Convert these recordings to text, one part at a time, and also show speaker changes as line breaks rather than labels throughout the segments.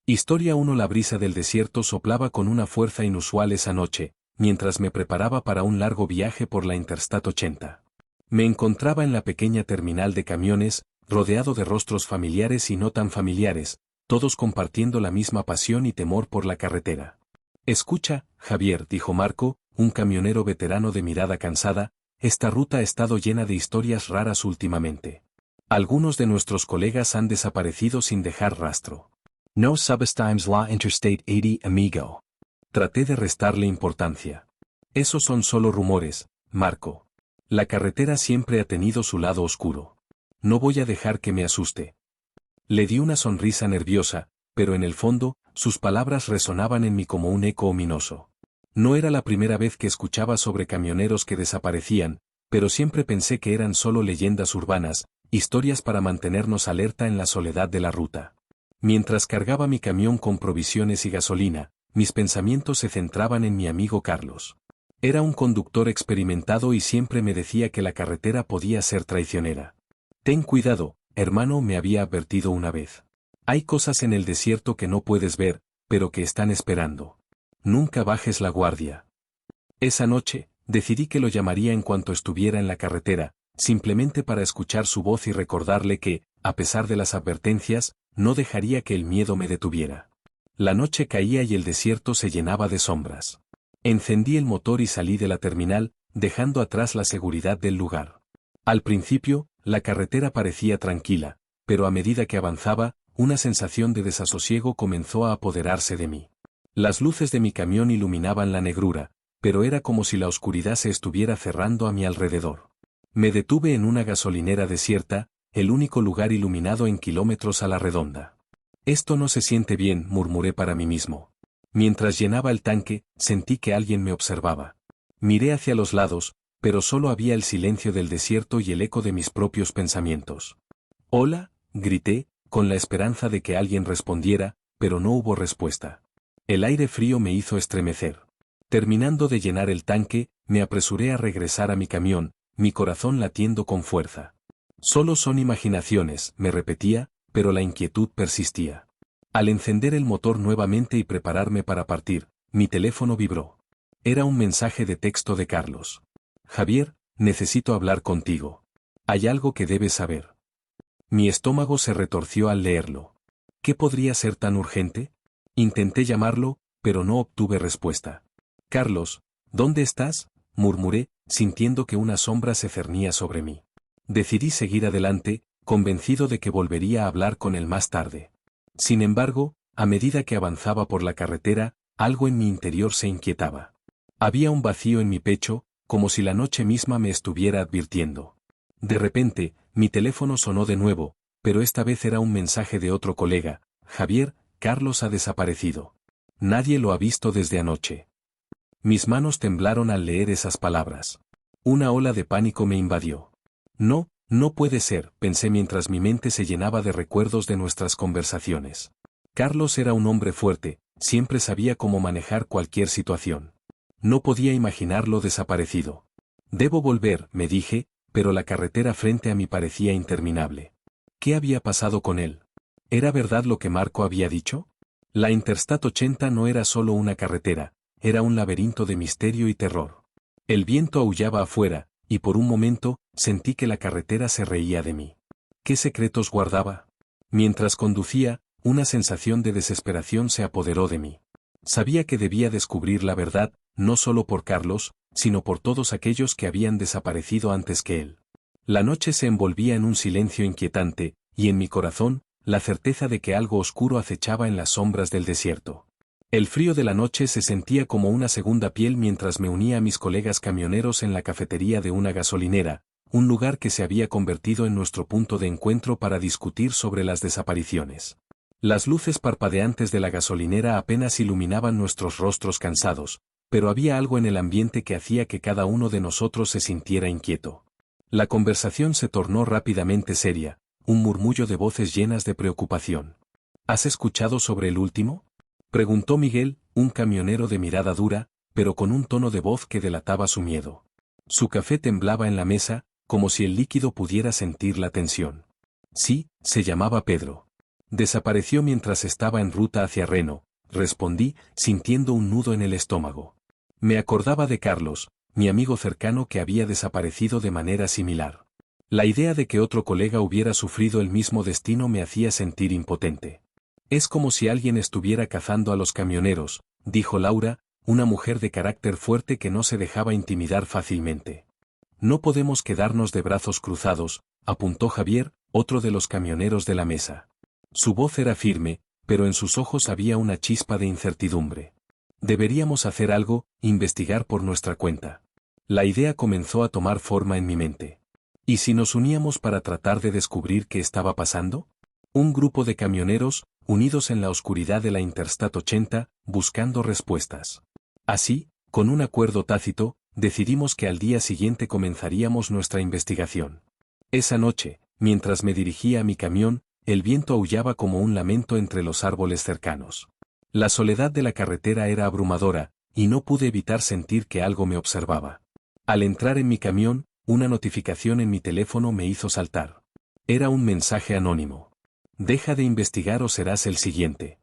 Historia 1. La brisa del desierto soplaba con una fuerza inusual esa noche, mientras me preparaba para un largo viaje por la Interstate 80. Me encontraba en la pequeña terminal de camiones, rodeado de rostros familiares y no tan familiares, todos compartiendo la misma pasión y temor por la carretera. Escucha, Javier, dijo Marco, un camionero veterano de mirada cansada, esta ruta ha estado llena de historias raras últimamente. Algunos de nuestros colegas han desaparecido sin dejar rastro. No subestimes la Interstate 80, amigo. Traté de restarle importancia. Esos son solo rumores, Marco. La carretera siempre ha tenido su lado oscuro. No voy a dejar que me asuste. Le di una sonrisa nerviosa, pero en el fondo, sus palabras resonaban en mí como un eco ominoso. No era la primera vez que escuchaba sobre camioneros que desaparecían, pero siempre pensé que eran solo leyendas urbanas, historias para mantenernos alerta en la soledad de la ruta. Mientras cargaba mi camión con provisiones y gasolina, mis pensamientos se centraban en mi amigo Carlos. Era un conductor experimentado y siempre me decía que la carretera podía ser traicionera. Ten cuidado, hermano, me había advertido una vez. Hay cosas en el desierto que no puedes ver, pero que están esperando. Nunca bajes la guardia. Esa noche, decidí que lo llamaría en cuanto estuviera en la carretera, simplemente para escuchar su voz y recordarle que, a pesar de las advertencias, no dejaría que el miedo me detuviera. La noche caía y el desierto se llenaba de sombras. Encendí el motor y salí de la terminal, dejando atrás la seguridad del lugar. Al principio, la carretera parecía tranquila, pero a medida que avanzaba, una sensación de desasosiego comenzó a apoderarse de mí. Las luces de mi camión iluminaban la negrura, pero era como si la oscuridad se estuviera cerrando a mi alrededor. Me detuve en una gasolinera desierta, el único lugar iluminado en kilómetros a la redonda. Esto no se siente bien, murmuré para mí mismo. Mientras llenaba el tanque, sentí que alguien me observaba. Miré hacia los lados, pero solo había el silencio del desierto y el eco de mis propios pensamientos. «Hola», grité, con la esperanza de que alguien respondiera, pero no hubo respuesta. El aire frío me hizo estremecer. Terminando de llenar el tanque, me apresuré a regresar a mi camión, mi corazón latiendo con fuerza. Solo son imaginaciones, me repetía, pero la inquietud persistía. Al encender el motor nuevamente y prepararme para partir, mi teléfono vibró. Era un mensaje de texto de Carlos. Javier, necesito hablar contigo. Hay algo que debes saber. Mi estómago se retorció al leerlo. ¿Qué podría ser tan urgente? Intenté llamarlo, pero no obtuve respuesta. Carlos, ¿dónde estás?, murmuré, sintiendo que una sombra se cernía sobre mí. Decidí seguir adelante, convencido de que volvería a hablar con él más tarde. Sin embargo, a medida que avanzaba por la carretera, algo en mi interior se inquietaba. Había un vacío en mi pecho, como si la noche misma me estuviera advirtiendo. De repente, mi teléfono sonó de nuevo, pero esta vez era un mensaje de otro colega. Javier, Carlos ha desaparecido. Nadie lo ha visto desde anoche. Mis manos temblaron al leer esas palabras. Una ola de pánico me invadió. No, no puede ser, pensé mientras mi mente se llenaba de recuerdos de nuestras conversaciones. Carlos era un hombre fuerte, siempre sabía cómo manejar cualquier situación. No podía imaginarlo desaparecido. Debo volver, me dije, pero la carretera frente a mí parecía interminable. ¿Qué había pasado con él? ¿Era verdad lo que Marco había dicho? La Interstate 80 no era solo una carretera, era un laberinto de misterio y terror. El viento aullaba afuera, y por un momento, sentí que la carretera se reía de mí. ¿Qué secretos guardaba? Mientras conducía, una sensación de desesperación se apoderó de mí. Sabía que debía descubrir la verdad, no solo por Carlos, sino por todos aquellos que habían desaparecido antes que él. La noche se envolvía en un silencio inquietante, y en mi corazón, la certeza de que algo oscuro acechaba en las sombras del desierto. El frío de la noche se sentía como una segunda piel mientras me unía a mis colegas camioneros en la cafetería de una gasolinera, un lugar que se había convertido en nuestro punto de encuentro para discutir sobre las desapariciones. Las luces parpadeantes de la gasolinera apenas iluminaban nuestros rostros cansados, pero había algo en el ambiente que hacía que cada uno de nosotros se sintiera inquieto. La conversación se tornó rápidamente seria, un murmullo de voces llenas de preocupación. ¿Has escuchado sobre el último?, preguntó Miguel, un camionero de mirada dura, pero con un tono de voz que delataba su miedo. Su café temblaba en la mesa, como si el líquido pudiera sentir la tensión. Sí, se llamaba Pedro. Desapareció mientras estaba en ruta hacia Reno, respondí, sintiendo un nudo en el estómago. Me acordaba de Carlos, mi amigo cercano que había desaparecido de manera similar. La idea de que otro colega hubiera sufrido el mismo destino me hacía sentir impotente. Es como si alguien estuviera cazando a los camioneros, dijo Laura, una mujer de carácter fuerte que no se dejaba intimidar fácilmente. No podemos quedarnos de brazos cruzados, apuntó Javier, otro de los camioneros de la mesa. Su voz era firme, pero en sus ojos había una chispa de incertidumbre. Deberíamos hacer algo, investigar por nuestra cuenta. La idea comenzó a tomar forma en mi mente. ¿Y si nos uníamos para tratar de descubrir qué estaba pasando? Un grupo de camioneros, unidos en la oscuridad de la Interstate 80, buscando respuestas. Así, con un acuerdo tácito, decidimos que al día siguiente comenzaríamos nuestra investigación. Esa noche, mientras me dirigía a mi camión, el viento aullaba como un lamento entre los árboles cercanos. La soledad de la carretera era abrumadora, y no pude evitar sentir que algo me observaba. Al entrar en mi camión, una notificación en mi teléfono me hizo saltar. Era un mensaje anónimo. Deja de investigar o serás el siguiente.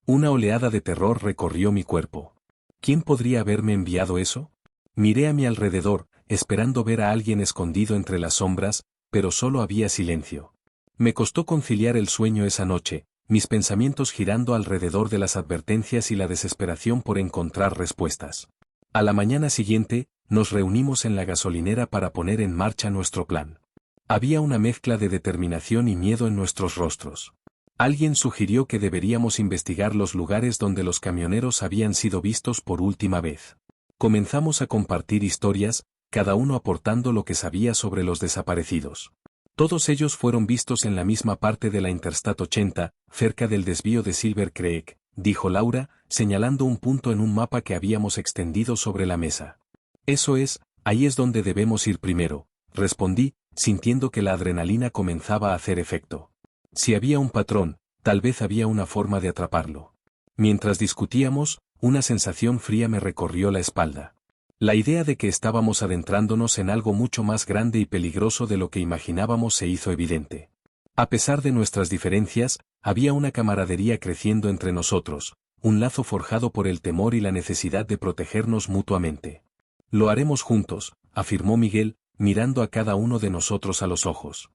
Una oleada de terror recorrió mi cuerpo. ¿Quién podría haberme enviado eso? Miré a mi alrededor, esperando ver a alguien escondido entre las sombras, pero solo había silencio. Me costó conciliar el sueño esa noche, mis pensamientos girando alrededor de las advertencias y la desesperación por encontrar respuestas. A la mañana siguiente, nos reunimos en la gasolinera para poner en marcha nuestro plan. Había una mezcla de determinación y miedo en nuestros rostros. Alguien sugirió que deberíamos investigar los lugares donde los camioneros habían sido vistos por última vez. Comenzamos a compartir historias, cada uno aportando lo que sabía sobre los desaparecidos. Todos ellos fueron vistos en la misma parte de la Interstate 80, cerca del desvío de Silver Creek, dijo Laura, señalando un punto en un mapa que habíamos extendido sobre la mesa. Eso es, ahí es donde debemos ir primero, respondí, sintiendo que la adrenalina comenzaba a hacer efecto. Si había un patrón, tal vez había una forma de atraparlo. Mientras discutíamos, una sensación fría me recorrió la espalda. La idea de que estábamos adentrándonos en algo mucho más grande y peligroso de lo que imaginábamos se hizo evidente. A pesar de nuestras diferencias, había una camaradería creciendo entre nosotros, un lazo forjado por el temor y la necesidad de protegernos mutuamente. Lo haremos juntos, afirmó Miguel, mirando a cada uno de nosotros a los ojos.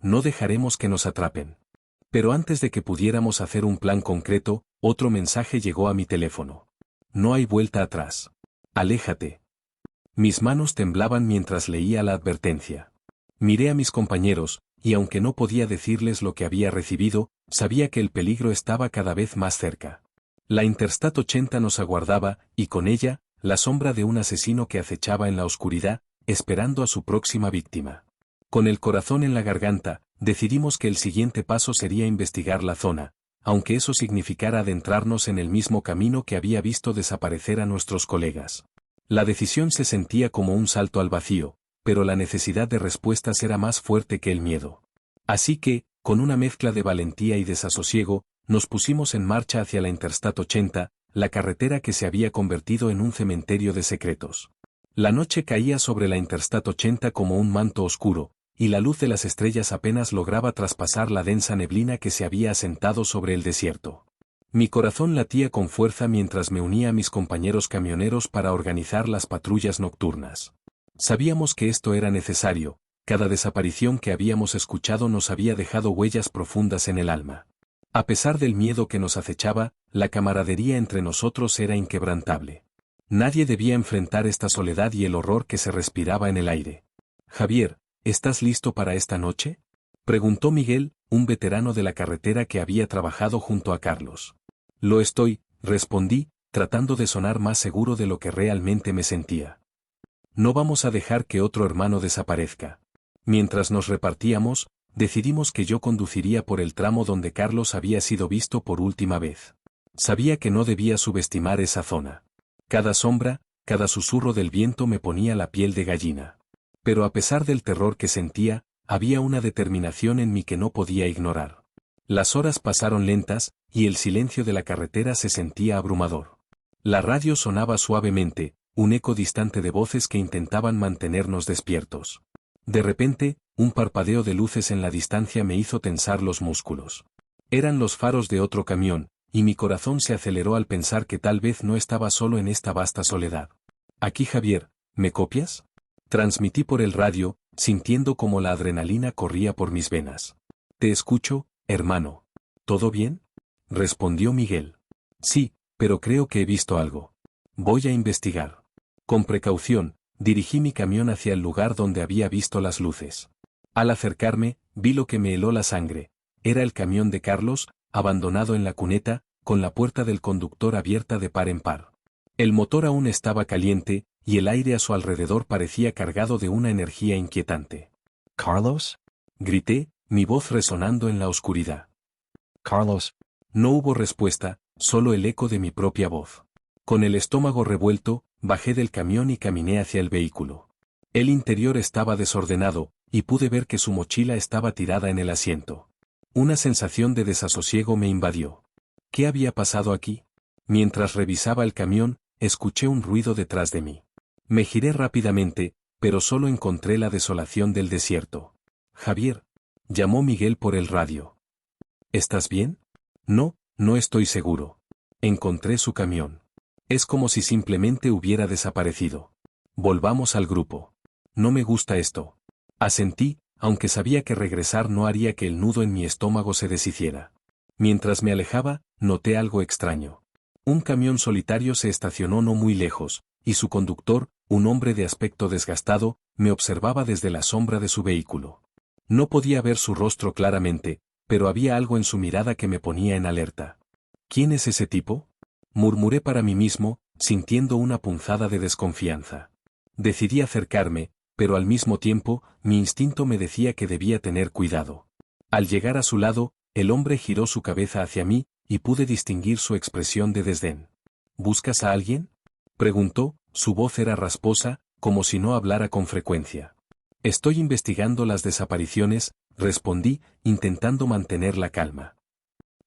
No dejaremos que nos atrapen. Pero antes de que pudiéramos hacer un plan concreto, otro mensaje llegó a mi teléfono. No hay vuelta atrás. Aléjate. Mis manos temblaban mientras leía la advertencia. Miré a mis compañeros, y aunque no podía decirles lo que había recibido, sabía que el peligro estaba cada vez más cerca. La Interstate 80 nos aguardaba, y con ella, la sombra de un asesino que acechaba en la oscuridad, esperando a su próxima víctima. Con el corazón en la garganta, decidimos que el siguiente paso sería investigar la zona, aunque eso significara adentrarnos en el mismo camino que había visto desaparecer a nuestros colegas. La decisión se sentía como un salto al vacío, pero la necesidad de respuestas era más fuerte que el miedo. Así que, con una mezcla de valentía y desasosiego, nos pusimos en marcha hacia la Interstate 80, la carretera que se había convertido en un cementerio de secretos. La noche caía sobre la Interstate 80 como un manto oscuro, y la luz de las estrellas apenas lograba traspasar la densa neblina que se había asentado sobre el desierto. Mi corazón latía con fuerza mientras me unía a mis compañeros camioneros para organizar las patrullas nocturnas. Sabíamos que esto era necesario, cada desaparición que habíamos escuchado nos había dejado huellas profundas en el alma. A pesar del miedo que nos acechaba, la camaradería entre nosotros era inquebrantable. Nadie debía enfrentar esta soledad y el horror que se respiraba en el aire. Javier, ¿estás listo para esta noche?, preguntó Miguel, un veterano de la carretera que había trabajado junto a Carlos. Lo estoy, respondí, tratando de sonar más seguro de lo que realmente me sentía. No vamos a dejar que otro hermano desaparezca. Mientras nos repartíamos, decidimos que yo conduciría por el tramo donde Carlos había sido visto por última vez. Sabía que no debía subestimar esa zona. Cada sombra, cada susurro del viento me ponía la piel de gallina. Pero a pesar del terror que sentía, había una determinación en mí que no podía ignorar. Las horas pasaron lentas, y el silencio de la carretera se sentía abrumador. La radio sonaba suavemente, un eco distante de voces que intentaban mantenernos despiertos. De repente, un parpadeo de luces en la distancia me hizo tensar los músculos. Eran los faros de otro camión, y mi corazón se aceleró al pensar que tal vez no estaba solo en esta vasta soledad. Aquí Javier, ¿me copias? Transmití por el radio, sintiendo como la adrenalina corría por mis venas. Te escucho, hermano. ¿Todo bien? Respondió Miguel. Sí, pero creo que he visto algo. Voy a investigar. Con precaución, dirigí mi camión hacia el lugar donde había visto las luces. Al acercarme, vi lo que me heló la sangre. Era el camión de Carlos, abandonado en la cuneta, con la puerta del conductor abierta de par en par. El motor aún estaba caliente, y el aire a su alrededor parecía cargado de una energía inquietante.
¿Carlos?
Grité, mi voz resonando en la oscuridad.
Carlos.
No hubo respuesta, solo el eco de mi propia voz. Con el estómago revuelto, bajé del camión y caminé hacia el vehículo. El interior estaba desordenado, y pude ver que su mochila estaba tirada en el asiento. Una sensación de desasosiego me invadió. ¿Qué había pasado aquí? Mientras revisaba el camión, escuché un ruido detrás de mí. Me giré rápidamente, pero solo encontré la desolación del desierto. Javier, llamó Miguel por el radio. ¿Estás bien? No, no estoy seguro. Encontré su camión. Es como si simplemente hubiera desaparecido. Volvamos al grupo. No me gusta esto. Asentí, aunque sabía que regresar no haría que el nudo en mi estómago se deshiciera. Mientras me alejaba, noté algo extraño. Un camión solitario se estacionó no muy lejos, y su conductor, un hombre de aspecto desgastado, me observaba desde la sombra de su vehículo. No podía ver su rostro claramente, pero había algo en su mirada que me ponía en alerta. ¿Quién es ese tipo? Murmuré para mí mismo, sintiendo una punzada de desconfianza. Decidí acercarme, pero al mismo tiempo, mi instinto me decía que debía tener cuidado. Al llegar a su lado, el hombre giró su cabeza hacia mí, y pude distinguir su expresión de desdén. ¿Buscas a alguien? Preguntó, su voz era rasposa, como si no hablara con frecuencia. Estoy investigando las desapariciones, respondí, intentando mantener la calma.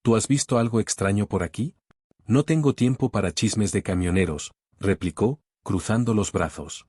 ¿Tú has visto algo extraño por aquí? No tengo tiempo para chismes de camioneros, replicó, cruzando los brazos.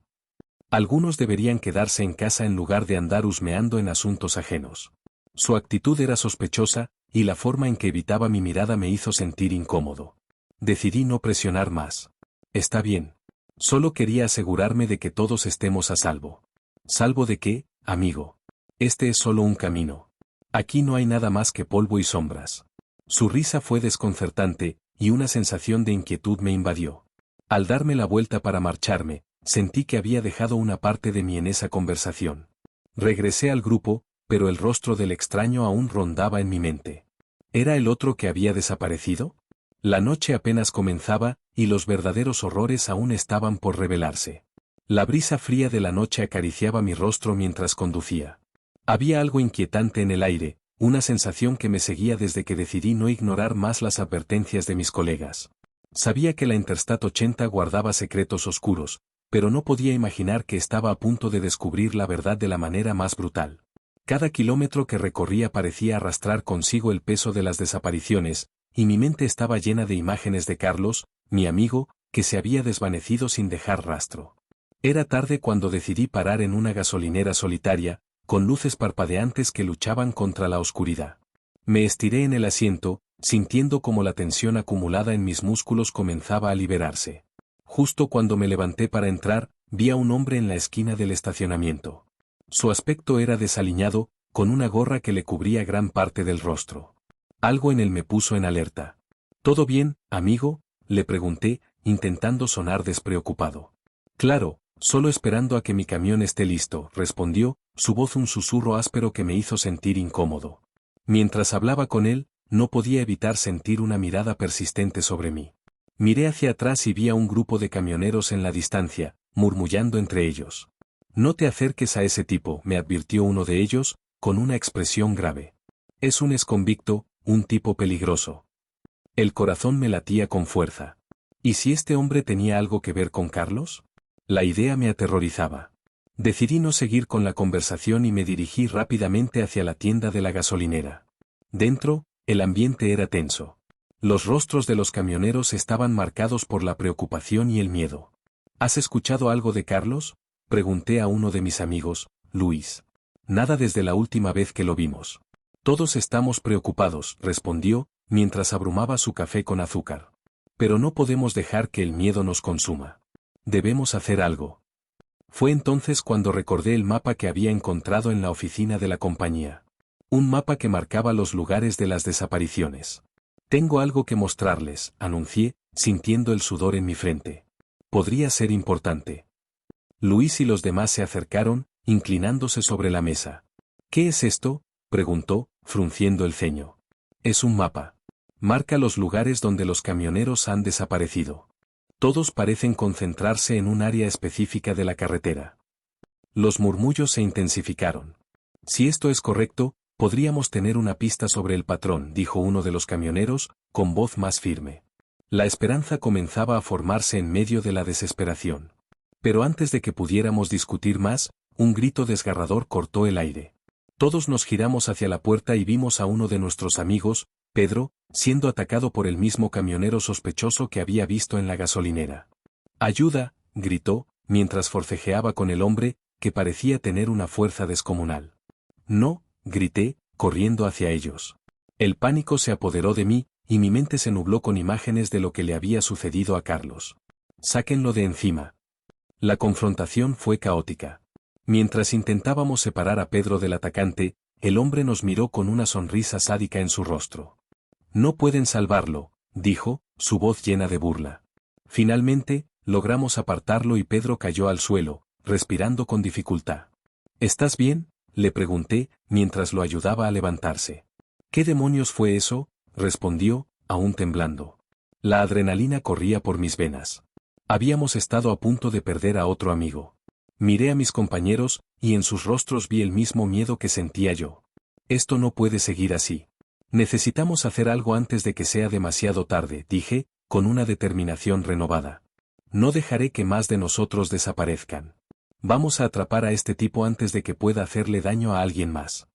Algunos deberían quedarse en casa en lugar de andar husmeando en asuntos ajenos. Su actitud era sospechosa, y la forma en que evitaba mi mirada me hizo sentir incómodo. Decidí no presionar más. Está bien. Solo quería asegurarme de que todos estemos a salvo. ¿Salvo de qué, amigo? Este es solo un camino. Aquí no hay nada más que polvo y sombras. Su risa fue desconcertante, y una sensación de inquietud me invadió. Al darme la vuelta para marcharme, sentí que había dejado una parte de mí en esa conversación. Regresé al grupo, pero el rostro del extraño aún rondaba en mi mente. ¿Era el otro que había desaparecido? La noche apenas comenzaba, y los verdaderos horrores aún estaban por revelarse. La brisa fría de la noche acariciaba mi rostro mientras conducía. Había algo inquietante en el aire, una sensación que me seguía desde que decidí no ignorar más las advertencias de mis colegas. Sabía que la Interstate 80 guardaba secretos oscuros, pero no podía imaginar que estaba a punto de descubrir la verdad de la manera más brutal. Cada kilómetro que recorría parecía arrastrar consigo el peso de las desapariciones, y mi mente estaba llena de imágenes de Carlos, mi amigo, que se había desvanecido sin dejar rastro. Era tarde cuando decidí parar en una gasolinera solitaria, con luces parpadeantes que luchaban contra la oscuridad. Me estiré en el asiento, sintiendo como la tensión acumulada en mis músculos comenzaba a liberarse. Justo cuando me levanté para entrar, vi a un hombre en la esquina del estacionamiento. Su aspecto era desaliñado, con una gorra que le cubría gran parte del rostro. Algo en él me puso en alerta. ¿Todo bien, amigo?, le pregunté, intentando sonar despreocupado. Claro, solo esperando a que mi camión esté listo, respondió, su voz un susurro áspero que me hizo sentir incómodo. Mientras hablaba con él, no podía evitar sentir una mirada persistente sobre mí. Miré hacia atrás y vi a un grupo de camioneros en la distancia, murmullando entre ellos. No te acerques a ese tipo, me advirtió uno de ellos, con una expresión grave. Es un exconvicto, un tipo peligroso. El corazón me latía con fuerza. ¿Y si este hombre tenía algo que ver con Carlos? La idea me aterrorizaba. Decidí no seguir con la conversación y me dirigí rápidamente hacia la tienda de la gasolinera. Dentro, el ambiente era tenso. Los rostros de los camioneros estaban marcados por la preocupación y el miedo. ¿Has escuchado algo de Carlos?, pregunté a uno de mis amigos, Luis. Nada desde la última vez que lo vimos. Todos estamos preocupados, respondió, mientras abrumaba su café con azúcar. Pero no podemos dejar que el miedo nos consuma. Debemos hacer algo. Fue entonces cuando recordé el mapa que había encontrado en la oficina de la compañía. Un mapa que marcaba los lugares de las desapariciones. Tengo algo que mostrarles, anuncié, sintiendo el sudor en mi frente. Podría ser importante. Luis y los demás se acercaron, inclinándose sobre la mesa. ¿Qué es esto?, preguntó, frunciendo el ceño. Es un mapa. Marca los lugares donde los camioneros han desaparecido. Todos parecen concentrarse en un área específica de la carretera. Los murmullos se intensificaron. Si esto es correcto, podríamos tener una pista sobre el patrón, dijo uno de los camioneros, con voz más firme. La esperanza comenzaba a formarse en medio de la desesperación. Pero antes de que pudiéramos discutir más, un grito desgarrador cortó el aire. Todos nos giramos hacia la puerta y vimos a uno de nuestros amigos, Pedro, siendo atacado por el mismo camionero sospechoso que había visto en la gasolinera. ¡Ayuda!, gritó, mientras forcejeaba con el hombre, que parecía tener una fuerza descomunal. No, grité, corriendo hacia ellos. El pánico se apoderó de mí, y mi mente se nubló con imágenes de lo que le había sucedido a Carlos. Sáquenlo de encima. La confrontación fue caótica. Mientras intentábamos separar a Pedro del atacante, el hombre nos miró con una sonrisa sádica en su rostro. No pueden salvarlo, dijo, su voz llena de burla. Finalmente, logramos apartarlo y Pedro cayó al suelo, respirando con dificultad. ¿Estás bien?, le pregunté, mientras lo ayudaba a levantarse. ¿Qué demonios fue eso?, respondió, aún temblando. La adrenalina corría por mis venas. Habíamos estado a punto de perder a otro amigo. Miré a mis compañeros, y en sus rostros vi el mismo miedo que sentía yo. Esto no puede seguir así. Necesitamos hacer algo antes de que sea demasiado tarde, dije, con una determinación renovada. No dejaré que más de nosotros desaparezcan. Vamos a atrapar a este tipo antes de que pueda hacerle daño a alguien más.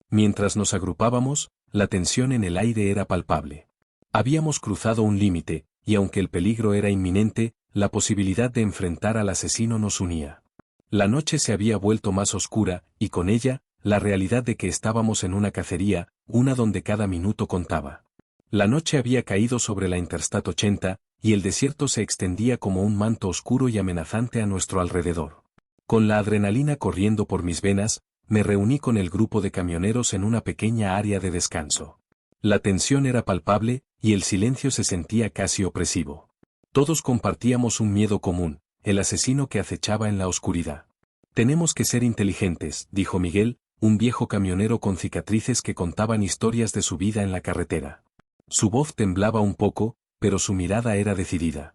Mientras nos agrupábamos, la tensión en el aire era palpable. Habíamos cruzado un límite, y aunque el peligro era inminente, la posibilidad de enfrentar al asesino nos unía. La noche se había vuelto más oscura, y con ella, la realidad de que estábamos en una cacería, una donde cada minuto contaba. La noche había caído sobre la Interstate 80, y el desierto se extendía como un manto oscuro y amenazante a nuestro alrededor. Con la adrenalina corriendo por mis venas, me reuní con el grupo de camioneros en una pequeña área de descanso. La tensión era palpable, y el silencio se sentía casi opresivo. Todos compartíamos un miedo común, el asesino que acechaba en la oscuridad. Tenemos que ser inteligentes, dijo Miguel, un viejo camionero con cicatrices que contaban historias de su vida en la carretera. Su voz temblaba un poco, pero su mirada era decidida.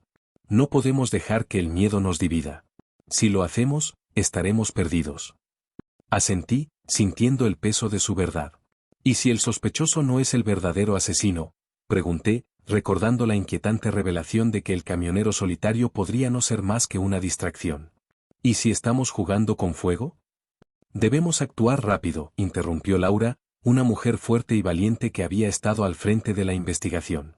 No podemos dejar que el miedo nos divida. Si lo hacemos, estaremos perdidos. Asentí, sintiendo el peso de su verdad. ¿Y si el sospechoso no es el verdadero asesino?, pregunté, recordando la inquietante revelación de que el camionero solitario podría no ser más que una distracción. ¿Y si estamos jugando con fuego? Debemos actuar rápido, interrumpió Laura, una mujer fuerte y valiente que había estado al frente de la investigación.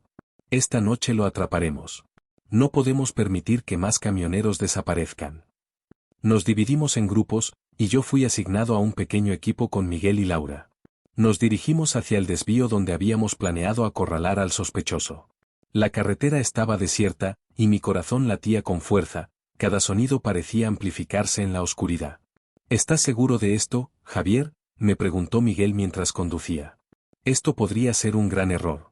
Esta noche lo atraparemos. No podemos permitir que más camioneros desaparezcan. Nos dividimos en grupos, y yo fui asignado a un pequeño equipo con Miguel y Laura. Nos dirigimos hacia el desvío donde habíamos planeado acorralar al sospechoso. La carretera estaba desierta, y mi corazón latía con fuerza, cada sonido parecía amplificarse en la oscuridad. ¿Estás seguro de esto, Javier?, me preguntó Miguel mientras conducía. Esto podría ser un gran error.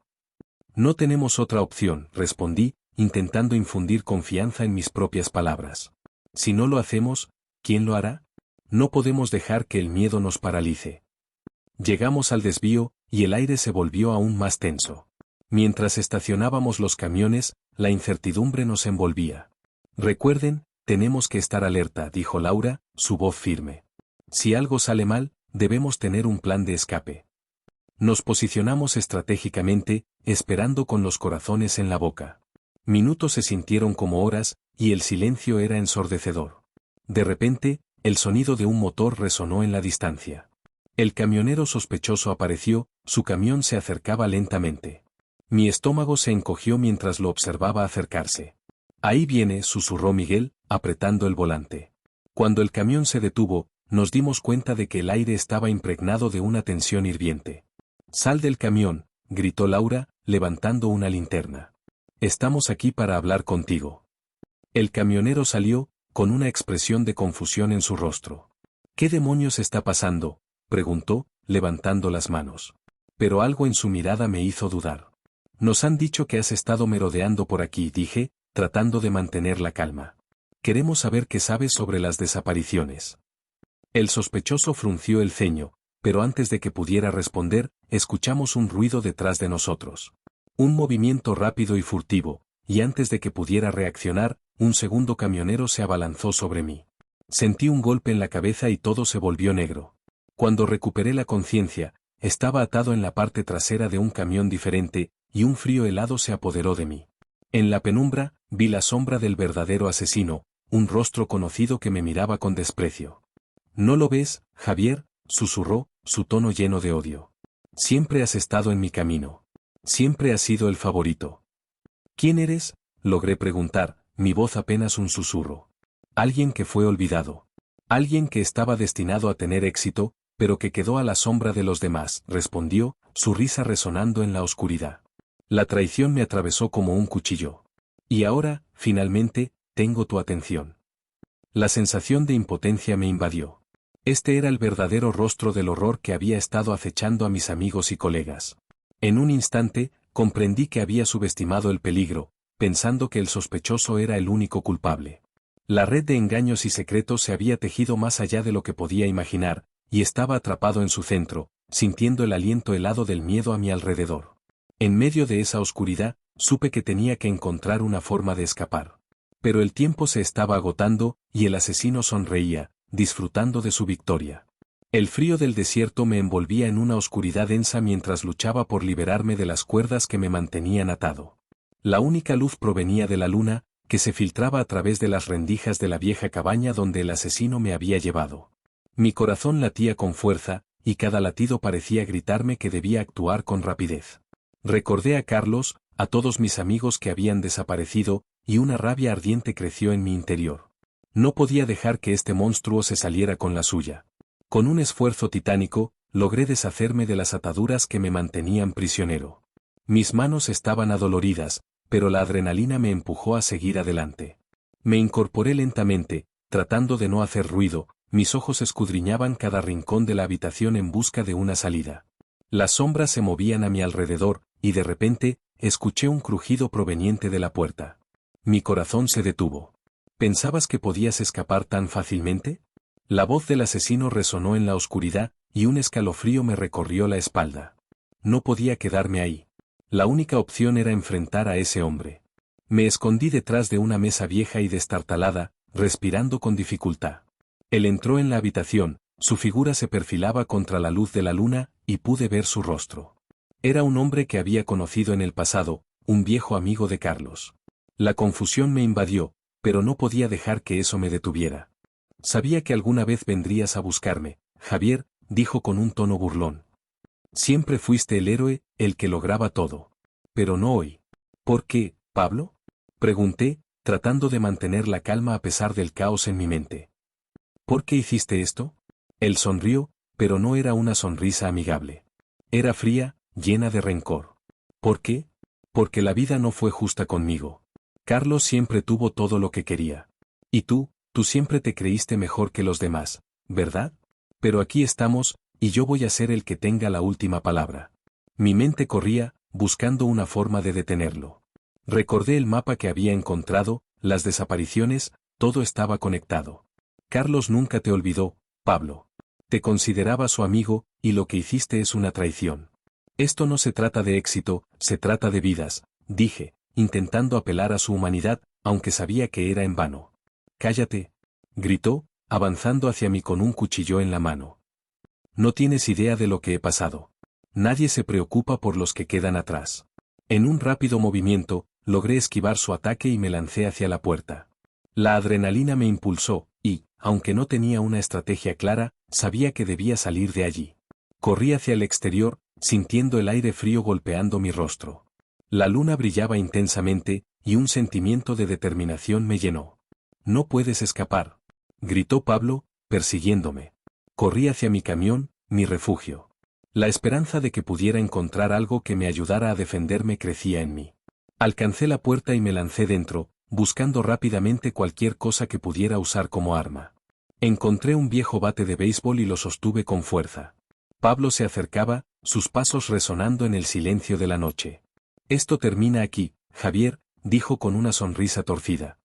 No tenemos otra opción, respondí, intentando infundir confianza en mis propias palabras. Si no lo hacemos, ¿quién lo hará? No podemos dejar que el miedo nos paralice. Llegamos al desvío, y el aire se volvió aún más tenso. Mientras estacionábamos los camiones, la incertidumbre nos envolvía. Recuerden, tenemos que estar alerta, dijo Laura, su voz firme. Si algo sale mal, debemos tener un plan de escape. Nos posicionamos estratégicamente, esperando con los corazones en la boca. Minutos se sintieron como horas, y el silencio era ensordecedor. De repente, el sonido de un motor resonó en la distancia. El camionero sospechoso apareció, su camión se acercaba lentamente. Mi estómago se encogió mientras lo observaba acercarse. Ahí viene, susurró Miguel, apretando el volante. Cuando el camión se detuvo, nos dimos cuenta de que el aire estaba impregnado de una tensión hirviente. Sal del camión, gritó Laura, levantando una linterna. Estamos aquí para hablar contigo. El camionero salió, con una expresión de confusión en su rostro. ¿Qué demonios está pasando?, preguntó, levantando las manos. Pero algo en su mirada me hizo dudar. Nos han dicho que has estado merodeando por aquí, dije, tratando de mantener la calma. Queremos saber qué sabes sobre las desapariciones. El sospechoso frunció el ceño, pero antes de que pudiera responder, escuchamos un ruido detrás de nosotros. Un movimiento rápido y furtivo, y antes de que pudiera reaccionar, un segundo camionero se abalanzó sobre mí. Sentí un golpe en la cabeza y todo se volvió negro. Cuando recuperé la conciencia, estaba atado en la parte trasera de un camión diferente, y un frío helado se apoderó de mí. En la penumbra, vi la sombra del verdadero asesino, un rostro conocido que me miraba con desprecio. ¿No lo ves, Javier?, susurró, su tono lleno de odio. Siempre has estado en mi camino. Siempre has sido el favorito. ¿Quién eres?, logré preguntar, mi voz apenas un susurro. Alguien que fue olvidado. Alguien que estaba destinado a tener éxito, pero que quedó a la sombra de los demás, respondió, su risa resonando en la oscuridad. La traición me atravesó como un cuchillo. Y ahora, finalmente, tengo tu atención. La sensación de impotencia me invadió. Este era el verdadero rostro del horror que había estado acechando a mis amigos y colegas. En un instante, comprendí que había subestimado el peligro, pensando que el sospechoso era el único culpable. La red de engaños y secretos se había tejido más allá de lo que podía imaginar, y estaba atrapado en su centro, sintiendo el aliento helado del miedo a mi alrededor. En medio de esa oscuridad, supe que tenía que encontrar una forma de escapar. Pero el tiempo se estaba agotando, y el asesino sonreía, disfrutando de su victoria. El frío del desierto me envolvía en una oscuridad densa mientras luchaba por liberarme de las cuerdas que me mantenían atado. La única luz provenía de la luna, que se filtraba a través de las rendijas de la vieja cabaña donde el asesino me había llevado. Mi corazón latía con fuerza, y cada latido parecía gritarme que debía actuar con rapidez. Recordé a Carlos, a todos mis amigos que habían desaparecido, y una rabia ardiente creció en mi interior. No podía dejar que este monstruo se saliera con la suya. Con un esfuerzo titánico, logré deshacerme de las ataduras que me mantenían prisionero. Mis manos estaban adoloridas, pero la adrenalina me empujó a seguir adelante. Me incorporé lentamente, tratando de no hacer ruido, mis ojos escudriñaban cada rincón de la habitación en busca de una salida. Las sombras se movían a mi alrededor, y de repente, escuché un crujido proveniente de la puerta. Mi corazón se detuvo. ¿Pensabas que podías escapar tan fácilmente? La voz del asesino resonó en la oscuridad, y un escalofrío me recorrió la espalda. No podía quedarme ahí. La única opción era enfrentar a ese hombre. Me escondí detrás de una mesa vieja y destartalada, respirando con dificultad. Él entró en la habitación, su figura se perfilaba contra la luz de la luna, y pude ver su rostro. Era un hombre que había conocido en el pasado, un viejo amigo de Carlos. La confusión me invadió, pero no podía dejar que eso me detuviera. Sabía que alguna vez vendrías a buscarme, Javier, dijo con un tono burlón. Siempre fuiste el héroe, el que lograba todo. Pero no hoy. ¿Por qué, Pablo?, pregunté, tratando de mantener la calma a pesar del caos en mi mente. ¿Por qué hiciste esto? Él sonrió, pero no era una sonrisa amigable. Era fría, llena de rencor. ¿Por qué? Porque la vida no fue justa conmigo. Carlos siempre tuvo todo lo que quería. Y tú siempre te creíste mejor que los demás, ¿verdad? Pero aquí estamos, y yo voy a ser el que tenga la última palabra. Mi mente corría, buscando una forma de detenerlo. Recordé el mapa que había encontrado, las desapariciones, todo estaba conectado. Carlos nunca te olvidó, Pablo. Te consideraba su amigo, y lo que hiciste es una traición. Esto no se trata de éxito, se trata de vidas, dije, intentando apelar a su humanidad, aunque sabía que era en vano. Cállate, gritó, avanzando hacia mí con un cuchillo en la mano. No tienes idea de lo que he pasado. Nadie se preocupa por los que quedan atrás. En un rápido movimiento, logré esquivar su ataque y me lancé hacia la puerta. La adrenalina me impulsó, y, aunque no tenía una estrategia clara, sabía que debía salir de allí. Corrí hacia el exterior, sintiendo el aire frío golpeando mi rostro. La luna brillaba intensamente, y un sentimiento de determinación me llenó. No puedes escapar, gritó Pablo, persiguiéndome. Corrí hacia mi camión, mi refugio. La esperanza de que pudiera encontrar algo que me ayudara a defenderme crecía en mí. Alcancé la puerta y me lancé dentro, buscando rápidamente cualquier cosa que pudiera usar como arma. Encontré un viejo bate de béisbol y lo sostuve con fuerza. Pablo se acercaba, sus pasos resonando en el silencio de la noche. «Esto termina aquí, Javier», dijo con una sonrisa torcida.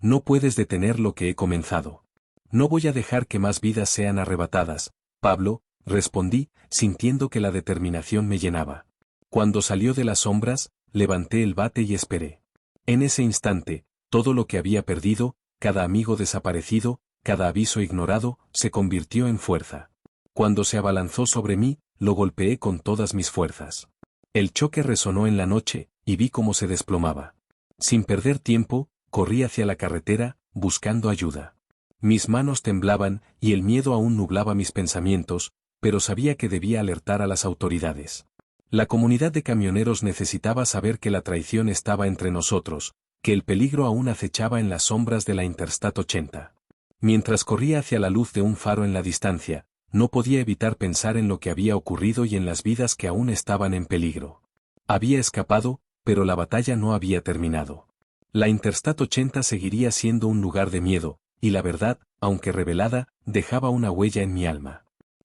«No puedes detener lo que he comenzado. No voy a dejar que más vidas sean arrebatadas, Pablo», respondí, sintiendo que la determinación me llenaba. Cuando salió de las sombras, levanté el bate y esperé. En ese instante, todo lo que había perdido, cada amigo desaparecido, cada aviso ignorado, se convirtió en fuerza. Cuando se abalanzó sobre mí, lo golpeé con todas mis fuerzas. El choque resonó en la noche, y vi cómo se desplomaba. Sin perder tiempo, corrí hacia la carretera, buscando ayuda. Mis manos temblaban, y el miedo aún nublaba mis pensamientos, pero sabía que debía alertar a las autoridades. La comunidad de camioneros necesitaba saber que la traición estaba entre nosotros, que el peligro aún acechaba en las sombras de la Interstate 80. Mientras corría hacia la luz de un faro en la distancia, no podía evitar pensar en lo que había ocurrido y en las vidas que aún estaban en peligro. Había escapado, pero la batalla no había terminado. La Interstate 80 seguiría siendo un lugar de miedo, y la verdad, aunque revelada, dejaba una huella en mi alma.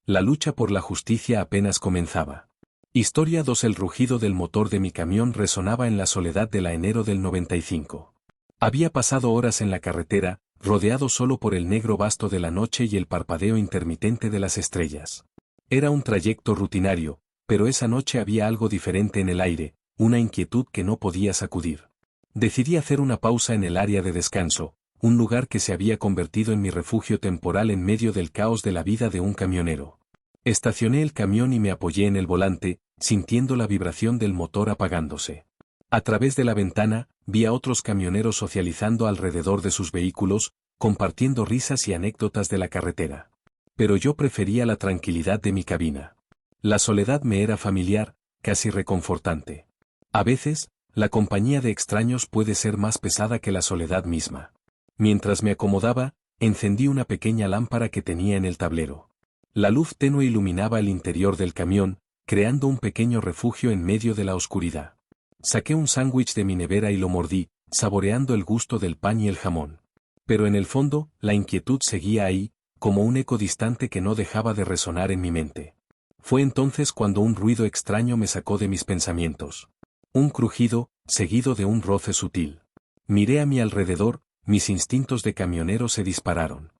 La lucha por la justicia apenas comenzaba. Historia 2. El rugido del motor de mi camión resonaba en la soledad de la enero del 95. Había pasado horas en la carretera, rodeado solo por el negro vasto de la noche y el parpadeo intermitente de las estrellas. Era un trayecto rutinario, pero esa noche había algo diferente en el aire, una inquietud que no podía sacudir. Decidí hacer una pausa en el área de descanso, un lugar que se había convertido en mi refugio temporal en medio del caos de la vida de un camionero. Estacioné el camión y me apoyé en el volante, sintiendo la vibración del motor apagándose. A través de la ventana, vi a otros camioneros socializando alrededor de sus vehículos, compartiendo risas y anécdotas de la carretera. Pero yo prefería la tranquilidad de mi cabina. La soledad me era familiar, casi reconfortante. A veces, la compañía de extraños puede ser más pesada que la soledad misma. Mientras me acomodaba, encendí una pequeña lámpara que tenía en el tablero. La luz tenue iluminaba el interior del camión, creando un pequeño refugio en medio de la oscuridad. Saqué un sándwich de mi nevera y lo mordí, saboreando el gusto del pan y el jamón. Pero en el fondo, la inquietud seguía ahí, como un eco distante que no dejaba de resonar en mi mente. Fue entonces cuando un ruido extraño me sacó de mis pensamientos. Un crujido, seguido de un roce sutil. Miré a mi alrededor, mis instintos de camionero se dispararon.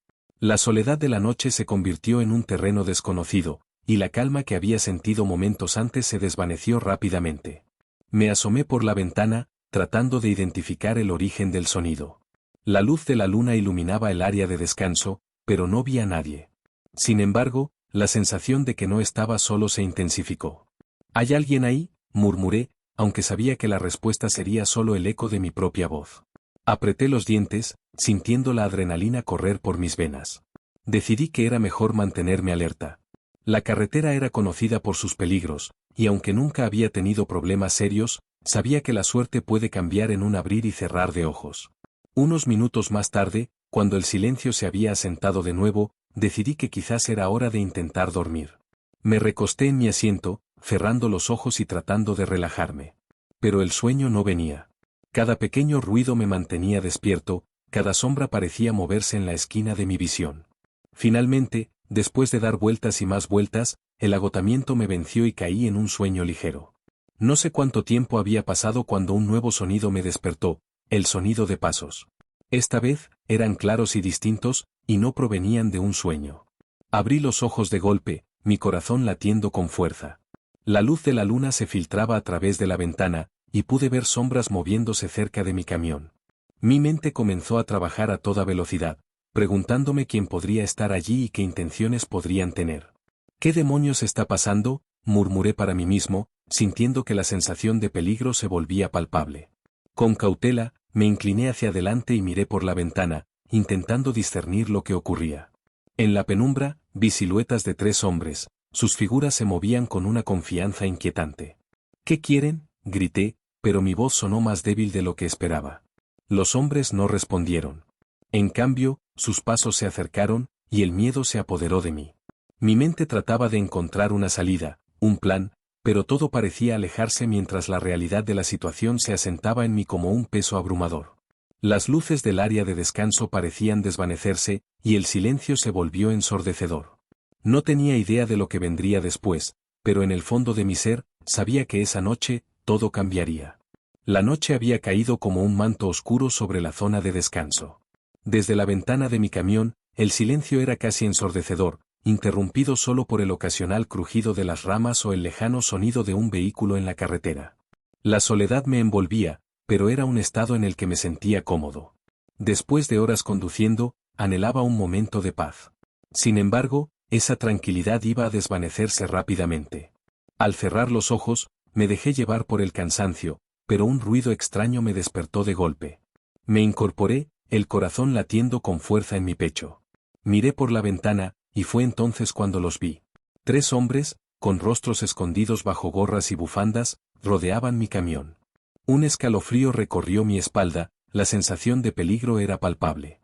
La soledad de la noche se convirtió en un terreno desconocido, y la calma que había sentido momentos antes se desvaneció rápidamente. Me asomé por la ventana, tratando de identificar el origen del sonido. La luz de la luna iluminaba el área de descanso, pero no vi a nadie. Sin embargo, la sensación de que no estaba solo se intensificó. ¿Hay alguien ahí?, murmuré, aunque sabía que la respuesta sería solo el eco de mi propia voz. Apreté los dientes, sintiendo la adrenalina correr por mis venas. Decidí que era mejor mantenerme alerta. La carretera era conocida por sus peligros, y aunque nunca había tenido problemas serios, sabía que la suerte puede cambiar en un abrir y cerrar de ojos. Unos minutos más tarde, cuando el silencio se había asentado de nuevo, decidí que quizás era hora de intentar dormir. Me recosté en mi asiento, cerrando los ojos y tratando de relajarme. Pero el sueño no venía. Cada pequeño ruido me mantenía despierto, cada sombra parecía moverse en la esquina de mi visión. Finalmente, después de dar vueltas y más vueltas, el agotamiento me venció y caí en un sueño ligero. No sé cuánto tiempo había pasado cuando un nuevo sonido me despertó, el sonido de pasos. Esta vez, eran claros y distintos, y no provenían de un sueño. Abrí los ojos de golpe, mi corazón latiendo con fuerza. La luz de la luna se filtraba a través de la ventana, y pude ver sombras moviéndose cerca de mi camión. Mi mente comenzó a trabajar a toda velocidad, preguntándome quién podría estar allí y qué intenciones podrían tener. ¿Qué demonios está pasando?, murmuré para mí mismo, sintiendo que la sensación de peligro se volvía palpable. Con cautela, me incliné hacia adelante y miré por la ventana, intentando discernir lo que ocurría. En la penumbra, vi siluetas de 3 hombres, sus figuras se movían con una confianza inquietante. «¿Qué quieren?», grité, pero mi voz sonó más débil de lo que esperaba. Los hombres no respondieron. En cambio, sus pasos se acercaron, y el miedo se apoderó de mí. Mi mente trataba de encontrar una salida, un plan, pero todo parecía alejarse mientras la realidad de la situación se asentaba en mí como un peso abrumador. Las luces del área de descanso parecían desvanecerse, y el silencio se volvió ensordecedor. No tenía idea de lo que vendría después, pero en el fondo de mi ser, sabía que esa noche, todo cambiaría. La noche había caído como un manto oscuro sobre la zona de descanso. Desde la ventana de mi camión, el silencio era casi ensordecedor, interrumpido solo por el ocasional crujido de las ramas o el lejano sonido de un vehículo en la carretera. La soledad me envolvía, pero era un estado en el que me sentía cómodo. Después de horas conduciendo, anhelaba un momento de paz. Sin embargo, esa tranquilidad iba a desvanecerse rápidamente. Al cerrar los ojos, me dejé llevar por el cansancio, pero un ruido extraño me despertó de golpe. Me incorporé, el corazón latiendo con fuerza en mi pecho. Miré por la ventana, y fue entonces cuando los vi. 3 hombres, con rostros escondidos bajo gorras y bufandas, rodeaban mi camión. Un escalofrío recorrió mi espalda, la sensación de peligro era palpable.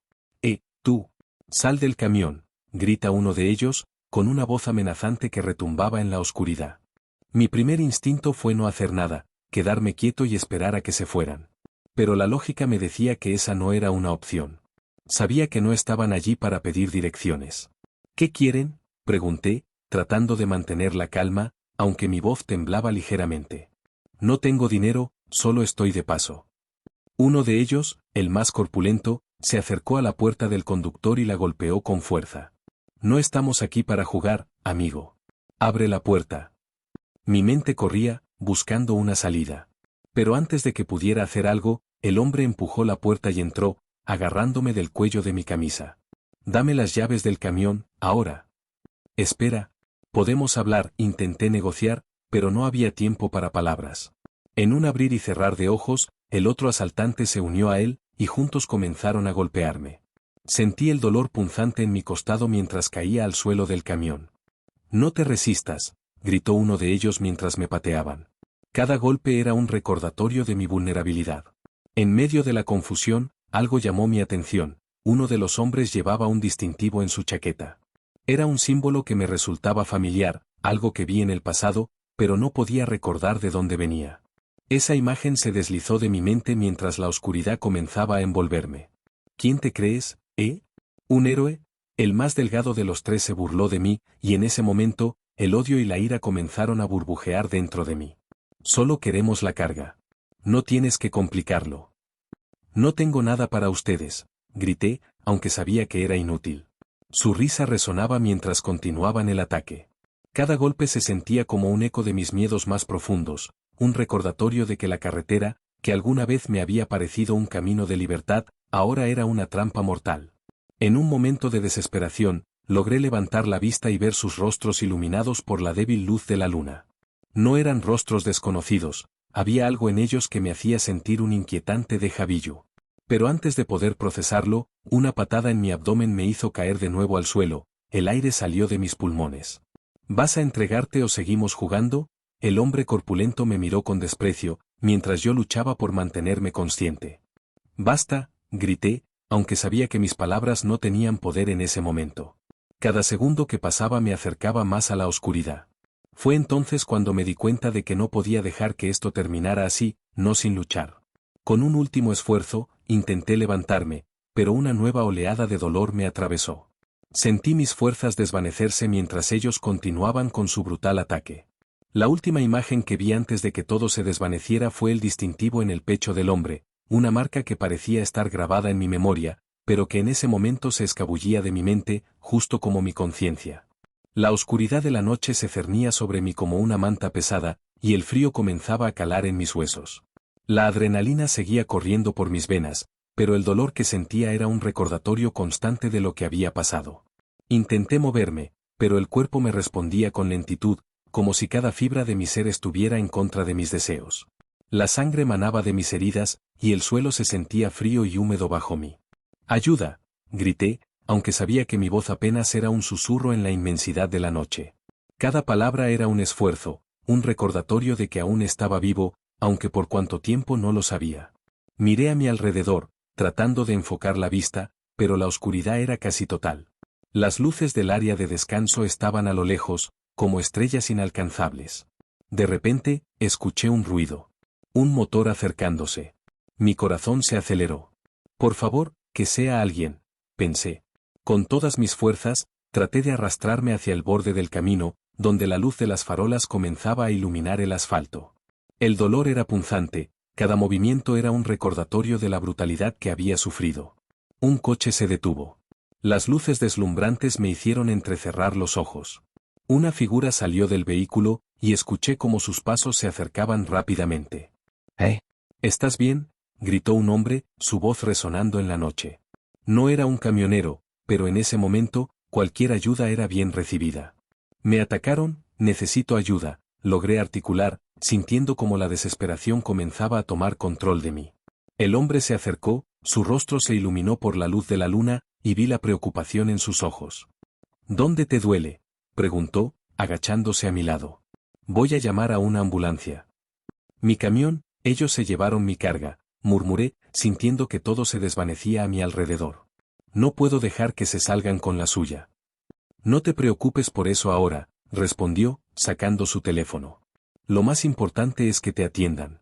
Tú! Sal del camión, grita uno de ellos, con una voz amenazante que retumbaba en la oscuridad. Mi primer instinto fue no hacer nada, quedarme quieto y esperar a que se fueran. Pero la lógica me decía que esa no era una opción. Sabía que no estaban allí para pedir direcciones. ¿Qué quieren?, pregunté, tratando de mantener la calma, aunque mi voz temblaba ligeramente. No tengo dinero, solo estoy de paso. Uno de ellos, el más corpulento, se acercó a la puerta del conductor y la golpeó con fuerza. No estamos aquí para jugar, amigo. Abre la puerta. Mi mente corría, buscando una salida. Pero antes de que pudiera hacer algo, el hombre empujó la puerta y entró, agarrándome del cuello de mi camisa. Dame las llaves del camión, ahora. Espera. Podemos hablar, intenté negociar, pero no había tiempo para palabras. En un abrir y cerrar de ojos, el otro asaltante se unió a él, y juntos comenzaron a golpearme. Sentí el dolor punzante en mi costado mientras caía al suelo del camión. No te resistas, gritó uno de ellos mientras me pateaban. Cada golpe era un recordatorio de mi vulnerabilidad. En medio de la confusión, algo llamó mi atención. Uno de los hombres llevaba un distintivo en su chaqueta. Era un símbolo que me resultaba familiar, algo que vi en el pasado, pero no podía recordar de dónde venía. Esa imagen se deslizó de mi mente mientras la oscuridad comenzaba a envolverme. ¿Quién te crees, eh? ¿Un héroe? El más delgado de los 3 se burló de mí, y en ese momento, el odio y la ira comenzaron a burbujear dentro de mí. Solo queremos la carga. No tienes que complicarlo. No tengo nada para ustedes, grité, aunque sabía que era inútil. Su risa resonaba mientras continuaban el ataque. Cada golpe se sentía como un eco de mis miedos más profundos, un recordatorio de que la carretera, que alguna vez me había parecido un camino de libertad, ahora era una trampa mortal. En un momento de desesperación, logré levantar la vista y ver sus rostros iluminados por la débil luz de la luna. No eran rostros desconocidos, había algo en ellos que me hacía sentir un inquietante déjà vu. Pero antes de poder procesarlo, una patada en mi abdomen me hizo caer de nuevo al suelo, el aire salió de mis pulmones. ¿Vas a entregarte o seguimos jugando? El hombre corpulento me miró con desprecio, mientras yo luchaba por mantenerme consciente. Basta, grité, aunque sabía que mis palabras no tenían poder en ese momento. Cada segundo que pasaba me acercaba más a la oscuridad. Fue entonces cuando me di cuenta de que no podía dejar que esto terminara así, no sin luchar. Con un último esfuerzo, intenté levantarme, pero una nueva oleada de dolor me atravesó. Sentí mis fuerzas desvanecerse mientras ellos continuaban con su brutal ataque. La última imagen que vi antes de que todo se desvaneciera fue el distintivo en el pecho del hombre, una marca que parecía estar grabada en mi memoria, pero que en ese momento se escabullía de mi mente, justo como mi conciencia. La oscuridad de la noche se cernía sobre mí como una manta pesada, y el frío comenzaba a calar en mis huesos. La adrenalina seguía corriendo por mis venas, pero el dolor que sentía era un recordatorio constante de lo que había pasado. Intenté moverme, pero el cuerpo me respondía con lentitud, como si cada fibra de mi ser estuviera en contra de mis deseos. La sangre manaba de mis heridas, y el suelo se sentía frío y húmedo bajo mí. ¡Ayuda!, grité, aunque sabía que mi voz apenas era un susurro en la inmensidad de la noche. Cada palabra era un esfuerzo, un recordatorio de que aún estaba vivo, aunque por cuánto tiempo no lo sabía. Miré a mi alrededor, tratando de enfocar la vista, pero la oscuridad era casi total. Las luces del área de descanso estaban a lo lejos, como estrellas inalcanzables. De repente, escuché un ruido. Un motor acercándose. Mi corazón se aceleró. Por favor, que sea alguien, pensé. Con todas mis fuerzas, traté de arrastrarme hacia el borde del camino, donde la luz de las farolas comenzaba a iluminar el asfalto. El dolor era punzante, cada movimiento era un recordatorio de la brutalidad que había sufrido. Un coche se detuvo. Las luces deslumbrantes me hicieron entrecerrar los ojos. Una figura salió del vehículo, y escuché cómo sus pasos se acercaban rápidamente.
Hey.
¿Estás bien?, gritó un hombre, su voz resonando en la noche. No era un camionero, pero en ese momento, cualquier ayuda era bien recibida. Me atacaron, necesito ayuda, logré articular, sintiendo como la desesperación comenzaba a tomar control de mí. El hombre se acercó, su rostro se iluminó por la luz de la luna, y vi la preocupación en sus ojos. ¿Dónde te duele?, preguntó, agachándose a mi lado. Voy a llamar a una ambulancia. Mi camión, ellos se llevaron mi carga, murmuré, sintiendo que todo se desvanecía a mi alrededor. No puedo dejar que se salgan con la suya. No te preocupes por eso ahora, respondió, sacando su teléfono. Lo más importante es que te atiendan.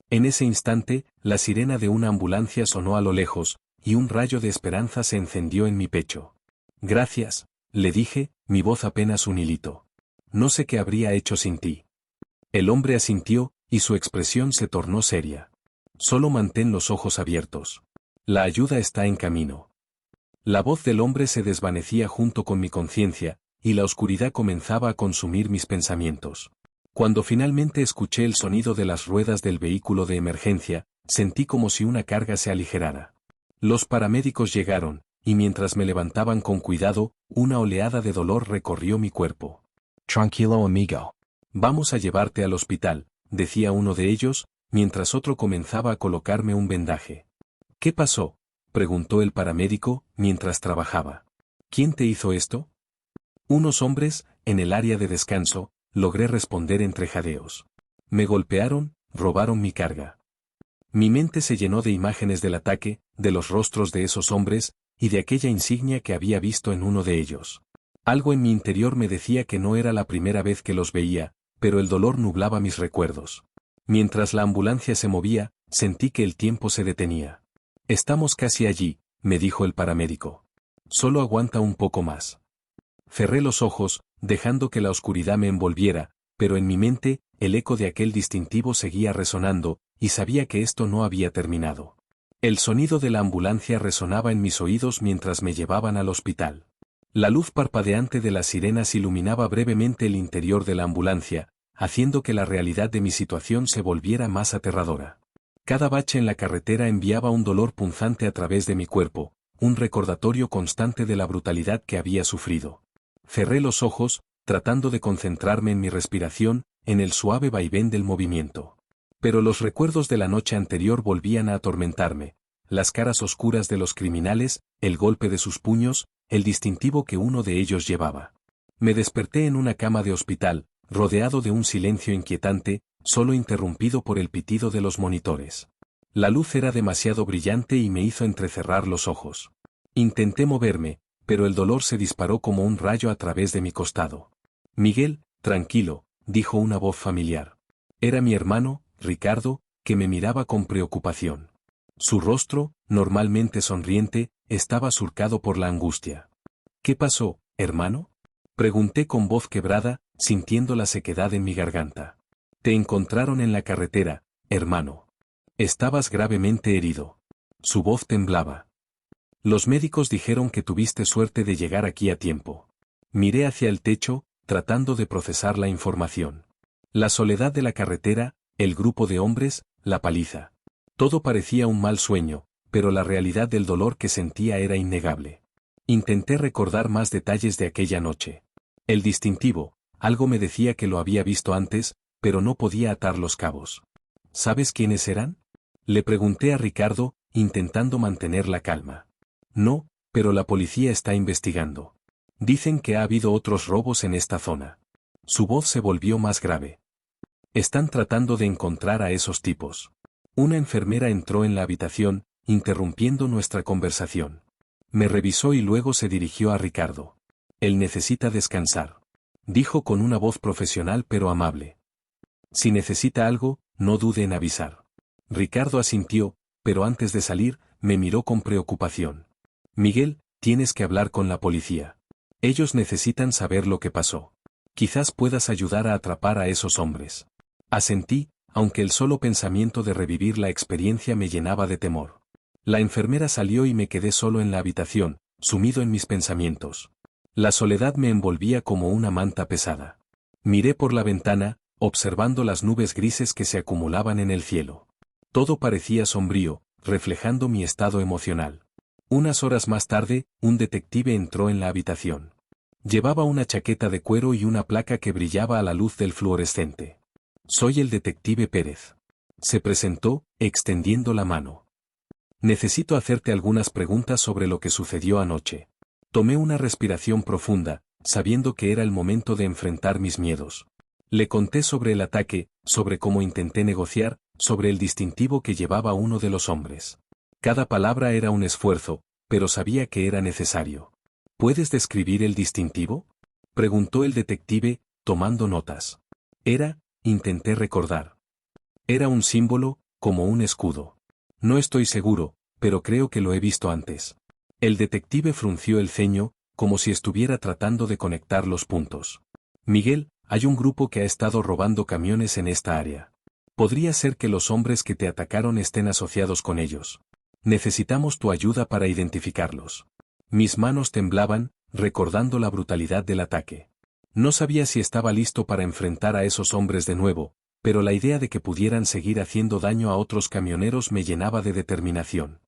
En ese instante, la sirena de una ambulancia sonó a lo lejos, y un rayo de esperanza se encendió en mi pecho. Gracias, le dije, mi voz apenas un hilito. No sé qué habría hecho sin ti. El hombre asintió, y su expresión se tornó seria. Solo mantén los ojos abiertos. La ayuda está en camino. La voz del hombre se desvanecía junto con mi conciencia, y la oscuridad comenzaba a consumir mis pensamientos. Cuando finalmente escuché el sonido de las ruedas del vehículo de emergencia, sentí como si una carga se aligerara. Los paramédicos llegaron, y mientras me levantaban con cuidado, una oleada de dolor recorrió mi cuerpo.
Tranquilo, amigo.
Vamos a llevarte al hospital, decía uno de ellos, mientras otro comenzaba a colocarme un vendaje. ¿Qué pasó?, preguntó el paramédico, mientras trabajaba. ¿Quién te hizo esto? Unos hombres, en el área de descanso, logré responder entre jadeos. Me golpearon, robaron mi carga. Mi mente se llenó de imágenes del ataque, de los rostros de esos hombres, y de aquella insignia que había visto en uno de ellos. Algo en mi interior me decía que no era la primera vez que los veía, pero el dolor nublaba mis recuerdos. Mientras la ambulancia se movía, sentí que el tiempo se detenía. Estamos casi allí, me dijo el paramédico. Solo aguanta un poco más. Cerré los ojos, dejando que la oscuridad me envolviera, pero en mi mente, el eco de aquel distintivo seguía resonando, y sabía que esto no había terminado. El sonido de la ambulancia resonaba en mis oídos mientras me llevaban al hospital. La luz parpadeante de las sirenas iluminaba brevemente el interior de la ambulancia, haciendo que la realidad de mi situación se volviera más aterradora. Cada bache en la carretera enviaba un dolor punzante a través de mi cuerpo, un recordatorio constante de la brutalidad que había sufrido. Cerré los ojos, tratando de concentrarme en mi respiración, en el suave vaivén del movimiento. Pero los recuerdos de la noche anterior volvían a atormentarme, las caras oscuras de los criminales, el golpe de sus puños, el distintivo que uno de ellos llevaba. Me desperté en una cama de hospital, rodeado de un silencio inquietante, solo interrumpido por el pitido de los monitores. La luz era demasiado brillante y me hizo entrecerrar los ojos. Intenté moverme, pero el dolor se disparó como un rayo a través de mi costado. Miguel, tranquilo, dijo una voz familiar. Era mi hermano, Ricardo, que me miraba con preocupación. Su rostro, normalmente sonriente, estaba surcado por la angustia. ¿Qué pasó, hermano?, pregunté con voz quebrada, sintiendo la sequedad en mi garganta. Te encontraron en la carretera, hermano. Estabas gravemente herido. Su voz temblaba. Los médicos dijeron que tuviste suerte de llegar aquí a tiempo. Miré hacia el techo, tratando de procesar la información. La soledad de la carretera, el grupo de hombres, la paliza. Todo parecía un mal sueño, pero la realidad del dolor que sentía era innegable. Intenté recordar más detalles de aquella noche. El distintivo, algo me decía que lo había visto antes, pero no podía atar los cabos. ¿Sabes quiénes eran?, le pregunté a Ricardo, intentando mantener la calma. No, pero la policía está investigando. Dicen que ha habido otros robos en esta zona. Su voz se volvió más grave. Están tratando de encontrar a esos tipos. Una enfermera entró en la habitación, interrumpiendo nuestra conversación. Me revisó y luego se dirigió a Ricardo. Él necesita descansar. dijo con una voz profesional pero amable. Si necesita algo, no dude en avisar. Ricardo asintió, pero antes de salir, me miró con preocupación. Miguel, tienes que hablar con la policía. Ellos necesitan saber lo que pasó. Quizás puedas ayudar a atrapar a esos hombres. Asentí, aunque el solo pensamiento de revivir la experiencia me llenaba de temor. La enfermera salió y me quedé solo en la habitación, sumido en mis pensamientos. La soledad me envolvía como una manta pesada. Miré por la ventana, observando las nubes grises que se acumulaban en el cielo. Todo parecía sombrío, reflejando mi estado emocional. Unas horas más tarde, un detective entró en la habitación. Llevaba una chaqueta de cuero y una placa que brillaba a la luz del fluorescente. Soy el detective Pérez. Se presentó, extendiendo la mano. Necesito hacerte algunas preguntas sobre lo que sucedió anoche. Tomé una respiración profunda, sabiendo que era el momento de enfrentar mis miedos. Le conté sobre el ataque, sobre cómo intenté negociar, sobre el distintivo que llevaba uno de los hombres. Cada palabra era un esfuerzo, pero sabía que era necesario. ¿Puedes describir el distintivo?, preguntó el detective, tomando notas. Intenté recordar. Era un símbolo, como un escudo. No estoy seguro, pero creo que lo he visto antes. El detective frunció el ceño, como si estuviera tratando de conectar los puntos. Miguel, hay un grupo que ha estado robando camiones en esta área. Podría ser que los hombres que te atacaron estén asociados con ellos. Necesitamos tu ayuda para identificarlos. Mis manos temblaban, recordando la brutalidad del ataque. No sabía si estaba listo para enfrentar a esos hombres de nuevo, pero la idea de que pudieran seguir haciendo daño a otros camioneros me llenaba de determinación.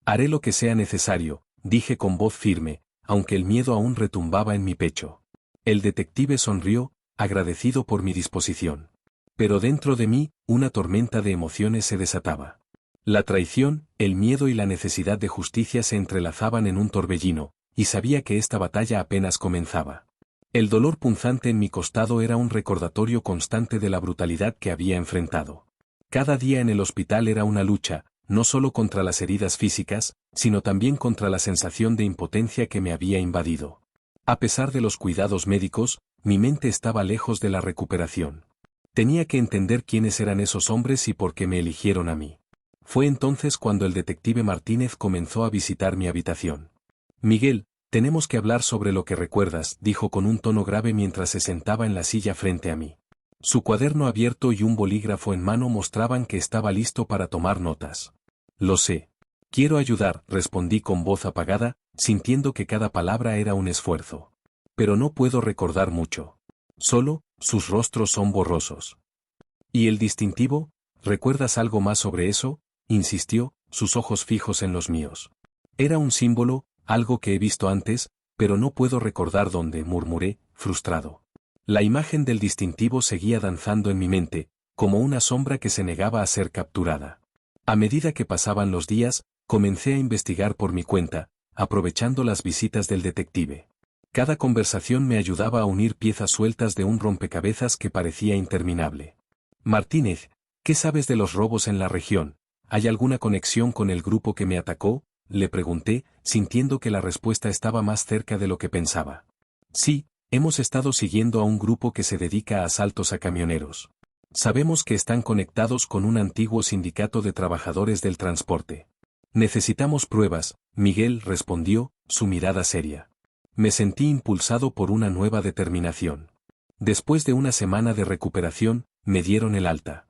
Haré lo que sea necesario, dije con voz firme, aunque el miedo aún retumbaba en mi pecho. El detective sonrió, agradecido por mi disposición. Pero dentro de mí, una tormenta de emociones se desataba. La traición, el miedo y la necesidad de justicia se entrelazaban en un torbellino, y sabía que esta batalla apenas comenzaba. El dolor punzante en mi costado era un recordatorio constante de la brutalidad que había enfrentado. Cada día en el hospital era una lucha, no solo contra las heridas físicas, sino también contra la sensación de impotencia que me había invadido. A pesar de los cuidados médicos, mi mente estaba lejos de la recuperación. Tenía que entender quiénes eran esos hombres y por qué me eligieron a mí. Fue entonces cuando el detective Martínez comenzó a visitar mi habitación. Miguel, tenemos que hablar sobre lo que recuerdas, dijo con un tono grave mientras se sentaba en la silla frente a mí. Su cuaderno abierto y un bolígrafo en mano mostraban que estaba listo para tomar notas. Lo sé. Quiero ayudar, respondí con voz apagada, sintiendo que cada palabra era un esfuerzo. Pero no puedo recordar mucho. Solo, sus rostros son borrosos. ¿Y el distintivo? ¿Recuerdas algo más sobre eso?, insistió, sus ojos fijos en los míos. Era un símbolo, algo que he visto antes, pero no puedo recordar dónde, murmuré, frustrado. La imagen del distintivo seguía danzando en mi mente, como una sombra que se negaba a ser capturada. A medida que pasaban los días, comencé a investigar por mi cuenta, aprovechando las visitas del detective. Cada conversación me ayudaba a unir piezas sueltas de un rompecabezas que parecía interminable. Martínez, ¿qué sabes de los robos en la región? ¿Hay alguna conexión con el grupo que me atacó?, le pregunté, sintiendo que la respuesta estaba más cerca de lo que pensaba. Sí, hemos estado siguiendo a un grupo que se dedica a asaltos a camioneros. Sabemos que están conectados con un antiguo sindicato de trabajadores del transporte. Necesitamos pruebas, Miguel respondió, su mirada seria. Me sentí impulsado por una nueva determinación. Después de una semana de recuperación, me dieron el alta.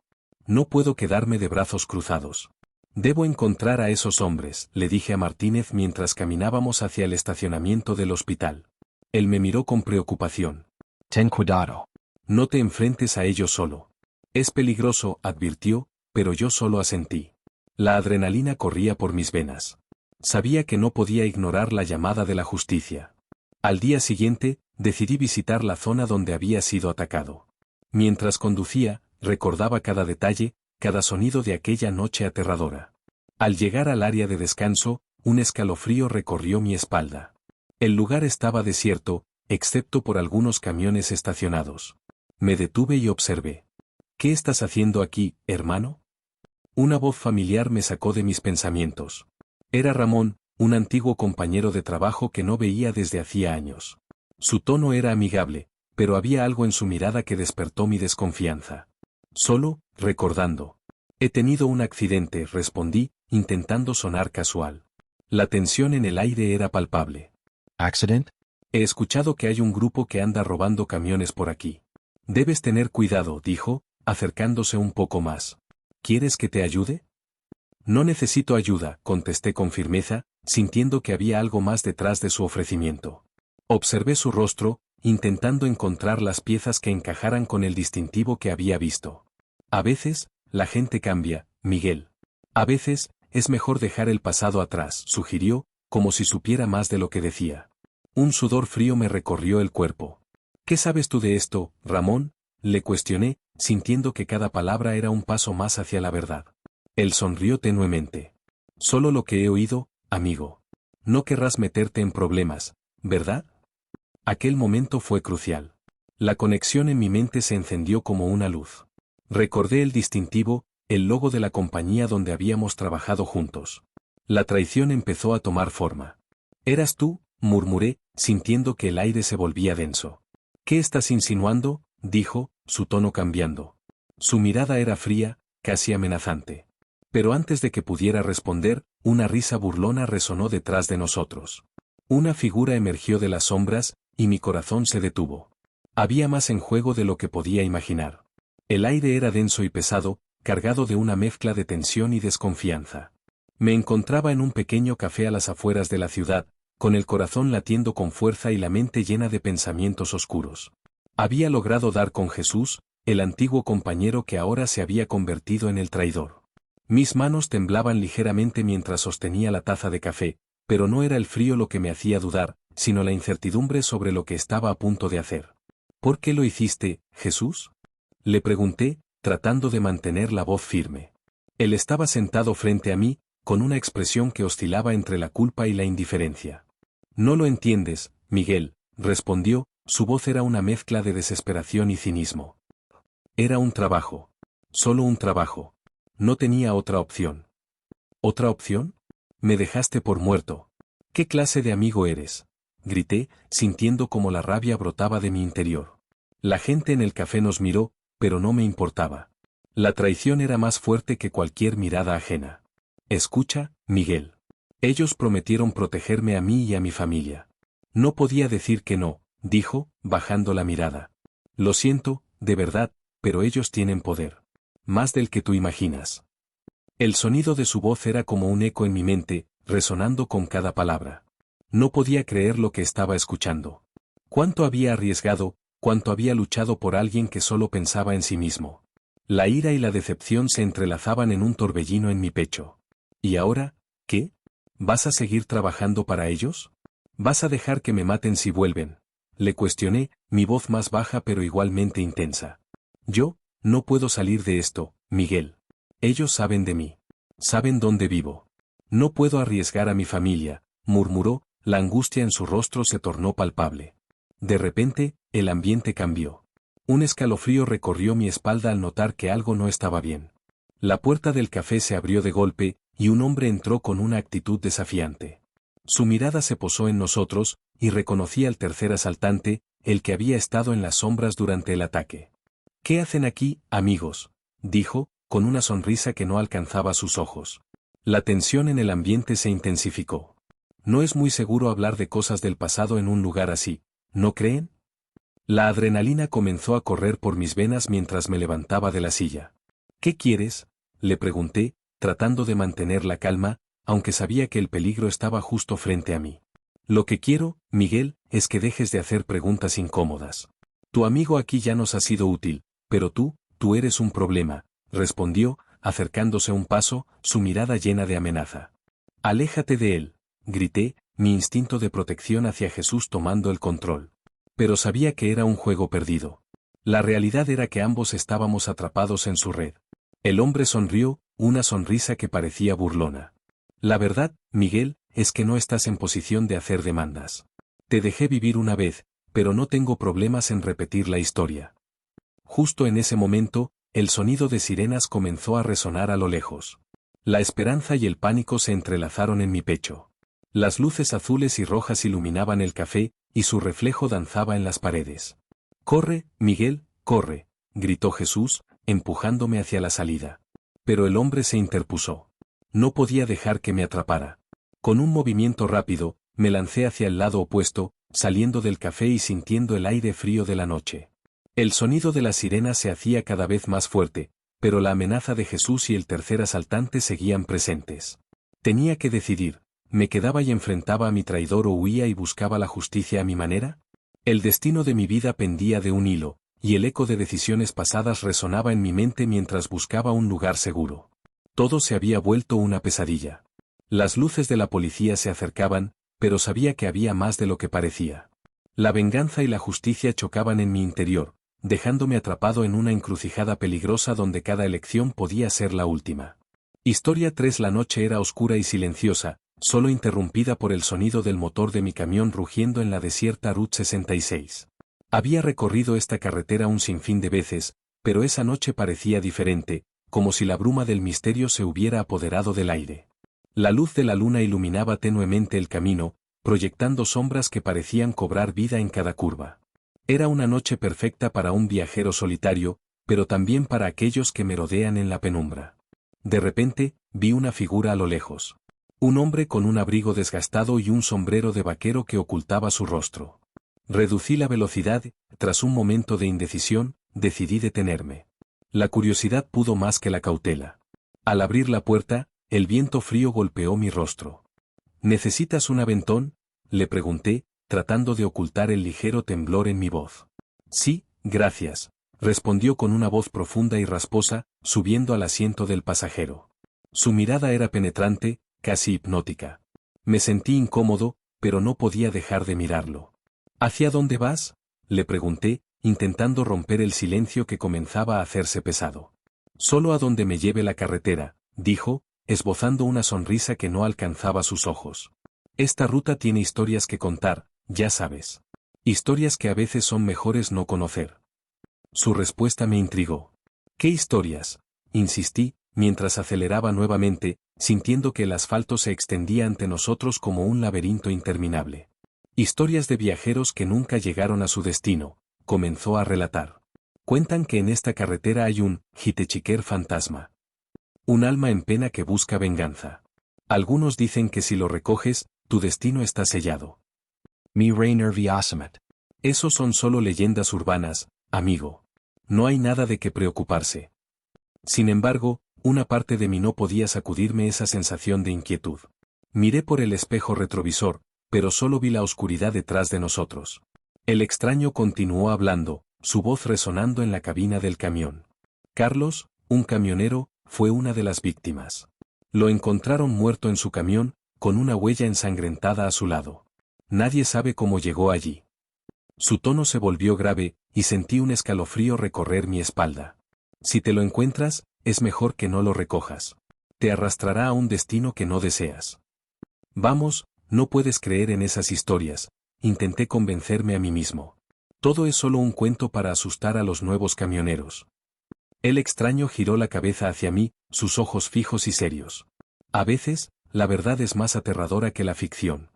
No puedo quedarme de brazos cruzados. Debo encontrar a esos hombres, le dije a Martínez mientras caminábamos hacia el estacionamiento del hospital. Él me miró con preocupación.
Ten cuidado.
No te enfrentes a ellos solo. Es peligroso, advirtió, pero yo solo asentí. La adrenalina corría por mis venas. Sabía que no podía ignorar la llamada de la justicia. Al día siguiente, decidí visitar la zona donde había sido atacado. Mientras conducía, recordaba cada detalle, cada sonido de aquella noche aterradora. Al llegar al área de descanso, un escalofrío recorrió mi espalda. El lugar estaba desierto, excepto por algunos camiones estacionados. Me detuve y observé. ¿Qué estás haciendo aquí, hermano? Una voz familiar me sacó de mis pensamientos. Era Ramón, un antiguo compañero de trabajo que no veía desde hacía años. Su tono era amigable, pero había algo en su mirada que despertó mi desconfianza. Solo, recordando. He tenido un accidente, respondí, intentando sonar casual. La tensión en el aire era palpable.
Accident?
He escuchado que hay un grupo que anda robando camiones por aquí. Debes tener cuidado, dijo, acercándose un poco más. ¿Quieres que te ayude? No necesito ayuda, contesté con firmeza, sintiendo que había algo más detrás de su ofrecimiento. Observé su rostro, intentando encontrar las piezas que encajaran con el distintivo que había visto. A veces, la gente cambia, Miguel. A veces, es mejor dejar el pasado atrás, sugirió, como si supiera más de lo que decía. Un sudor frío me recorrió el cuerpo. ¿Qué sabes tú de esto, Ramón? Le cuestioné, sintiendo que cada palabra era un paso más hacia la verdad. Él sonrió tenuemente. Solo lo que he oído, amigo. No querrás meterte en problemas, ¿verdad? Aquel momento fue crucial. La conexión en mi mente se encendió como una luz. Recordé el distintivo, el logo de la compañía donde habíamos trabajado juntos. La traición empezó a tomar forma. ¿Eras tú?, murmuré, sintiendo que el aire se volvía denso. ¿Qué estás insinuando?, dijo, su tono cambiando. Su mirada era fría, casi amenazante. Pero antes de que pudiera responder, una risa burlona resonó detrás de nosotros. Una figura emergió de las sombras, y mi corazón se detuvo. Había más en juego de lo que podía imaginar. El aire era denso y pesado, cargado de una mezcla de tensión y desconfianza. Me encontraba en un pequeño café a las afueras de la ciudad, con el corazón latiendo con fuerza y la mente llena de pensamientos oscuros. Había logrado dar con Jesús, el antiguo compañero que ahora se había convertido en el traidor. Mis manos temblaban ligeramente mientras sostenía la taza de café, pero no era el frío lo que me hacía dudar, sino la incertidumbre sobre lo que estaba a punto de hacer. ¿Por qué lo hiciste, Jesús?, le pregunté, tratando de mantener la voz firme. Él estaba sentado frente a mí, con una expresión que oscilaba entre la culpa y la indiferencia. No lo entiendes, Miguel, respondió, su voz era una mezcla de desesperación y cinismo. Era un trabajo. Solo un trabajo. No tenía otra opción. ¿Otra opción? Me dejaste por muerto. ¿Qué clase de amigo eres?, grité, sintiendo como la rabia brotaba de mi interior. La gente en el café nos miró, pero no me importaba. La traición era más fuerte que cualquier mirada ajena. Escucha, Miguel. Ellos prometieron protegerme a mí y a mi familia. No podía decir que no, dijo, bajando la mirada. Lo siento, de verdad, pero ellos tienen poder. Más del que tú imaginas. El sonido de su voz era como un eco en mi mente, resonando con cada palabra. No podía creer lo que estaba escuchando. Cuánto había arriesgado, cuánto había luchado por alguien que solo pensaba en sí mismo. La ira y la decepción se entrelazaban en un torbellino en mi pecho. ¿Y ahora, qué? ¿Vas a seguir trabajando para ellos? ¿Vas a dejar que me maten si vuelven? Le cuestioné, mi voz más baja pero igualmente intensa. Yo, no puedo salir de esto, Miguel. Ellos saben de mí. Saben dónde vivo. No puedo arriesgar a mi familia, murmuró, la angustia en su rostro se tornó palpable. De repente, el ambiente cambió. Un escalofrío recorrió mi espalda al notar que algo no estaba bien. La puerta del café se abrió de golpe, y un hombre entró con una actitud desafiante. Su mirada se posó en nosotros, y reconocí al tercer asaltante, el que había estado en las sombras durante el ataque. ¿Qué hacen aquí, amigos?, dijo, con una sonrisa que no alcanzaba sus ojos. La tensión en el ambiente se intensificó. No es muy seguro hablar de cosas del pasado en un lugar así, ¿no creen? La adrenalina comenzó a correr por mis venas mientras me levantaba de la silla. ¿Qué quieres?, le pregunté, tratando de mantener la calma, aunque sabía que el peligro estaba justo frente a mí. Lo que quiero, Miguel, es que dejes de hacer preguntas incómodas. Tu amigo aquí ya nos ha sido útil, pero tú eres un problema, respondió, acercándose un paso, su mirada llena de amenaza. Aléjate de él, grité, mi instinto de protección hacia Jesús tomando el control. Pero sabía que era un juego perdido. La realidad era que ambos estábamos atrapados en su red. El hombre sonrió, una sonrisa que parecía burlona. La verdad, Miguel, es que no estás en posición de hacer demandas. Te dejé vivir una vez, pero no tengo problemas en repetir la historia. Justo en ese momento, el sonido de sirenas comenzó a resonar a lo lejos. La esperanza y el pánico se entrelazaron en mi pecho. Las luces azules y rojas iluminaban el café, y su reflejo danzaba en las paredes. «Corre, Miguel, corre», gritó Jesús, empujándome hacia la salida. Pero el hombre se interpuso. No podía dejar que me atrapara. Con un movimiento rápido, me lancé hacia el lado opuesto, saliendo del café y sintiendo el aire frío de la noche. El sonido de la sirena se hacía cada vez más fuerte, pero la amenaza de Jesús y el tercer asaltante seguían presentes. Tenía que decidir, ¿me quedaba y enfrentaba a mi traidor o huía y buscaba la justicia a mi manera? El destino de mi vida pendía de un hilo, y el eco de decisiones pasadas resonaba en mi mente mientras buscaba un lugar seguro. Todo se había vuelto una pesadilla. Las luces de la policía se acercaban, pero sabía que había más de lo que parecía. La venganza y la justicia chocaban en mi interior, dejándome atrapado en una encrucijada peligrosa donde cada elección podía ser la última. Historia 3. La noche era oscura y silenciosa, solo interrumpida por el sonido del motor de mi camión rugiendo en la desierta Route 66. Había recorrido esta carretera un sinfín de veces, pero esa noche parecía diferente, como si la bruma del misterio se hubiera apoderado del aire. La luz de la luna iluminaba tenuemente el camino, proyectando sombras que parecían cobrar vida en cada curva. Era una noche perfecta para un viajero solitario, pero también para aquellos que merodean en la penumbra. De repente, vi una figura a lo lejos. Un hombre con un abrigo desgastado y un sombrero de vaquero que ocultaba su rostro. Reducí la velocidad, tras un momento de indecisión, decidí detenerme. La curiosidad pudo más que la cautela. Al abrir la puerta, el viento frío golpeó mi rostro. ¿Necesitas un aventón?, le pregunté, tratando de ocultar el ligero temblor en mi voz. Sí, gracias, respondió con una voz profunda y rasposa, subiendo al asiento del pasajero. Su mirada era penetrante, casi hipnótica. Me sentí incómodo, pero no podía dejar de mirarlo. ¿Hacia dónde vas?, le pregunté, intentando romper el silencio que comenzaba a hacerse pesado. Solo a donde me lleve la carretera, dijo, esbozando una sonrisa que no alcanzaba sus ojos. Esta ruta tiene historias que contar, ya sabes. Historias que a veces son mejores no conocer. Su respuesta me intrigó. ¿Qué historias?, insistí, mientras aceleraba nuevamente, sintiendo que el asfalto se extendía ante nosotros como un laberinto interminable. Historias de viajeros que nunca llegaron a su destino, comenzó a relatar. Cuentan que en esta carretera hay un Hitchhiker fantasma. Un alma en pena que busca venganza. Algunos dicen que si lo recoges, tu destino está sellado.
Mi rey nerviosamet.
Esos son solo leyendas urbanas, amigo. No hay nada de qué preocuparse. Sin embargo, una parte de mí no podía sacudirme esa sensación de inquietud. Miré por el espejo retrovisor, pero solo vi la oscuridad detrás de nosotros. El extraño continuó hablando, su voz resonando en la cabina del camión. Carlos, un camionero, fue una de las víctimas. Lo encontraron muerto en su camión, con una huella ensangrentada a su lado. Nadie sabe cómo llegó allí. Su tono se volvió grave, y sentí un escalofrío recorrer mi espalda. Si te lo encuentras, es mejor que no lo recojas. Te arrastrará a un destino que no deseas. Vamos, no puedes creer en esas historias, intenté convencerme a mí mismo. Todo es solo un cuento para asustar a los nuevos camioneros. El extraño giró la cabeza hacia mí, sus ojos fijos y serios. A veces, la verdad es más aterradora que la ficción.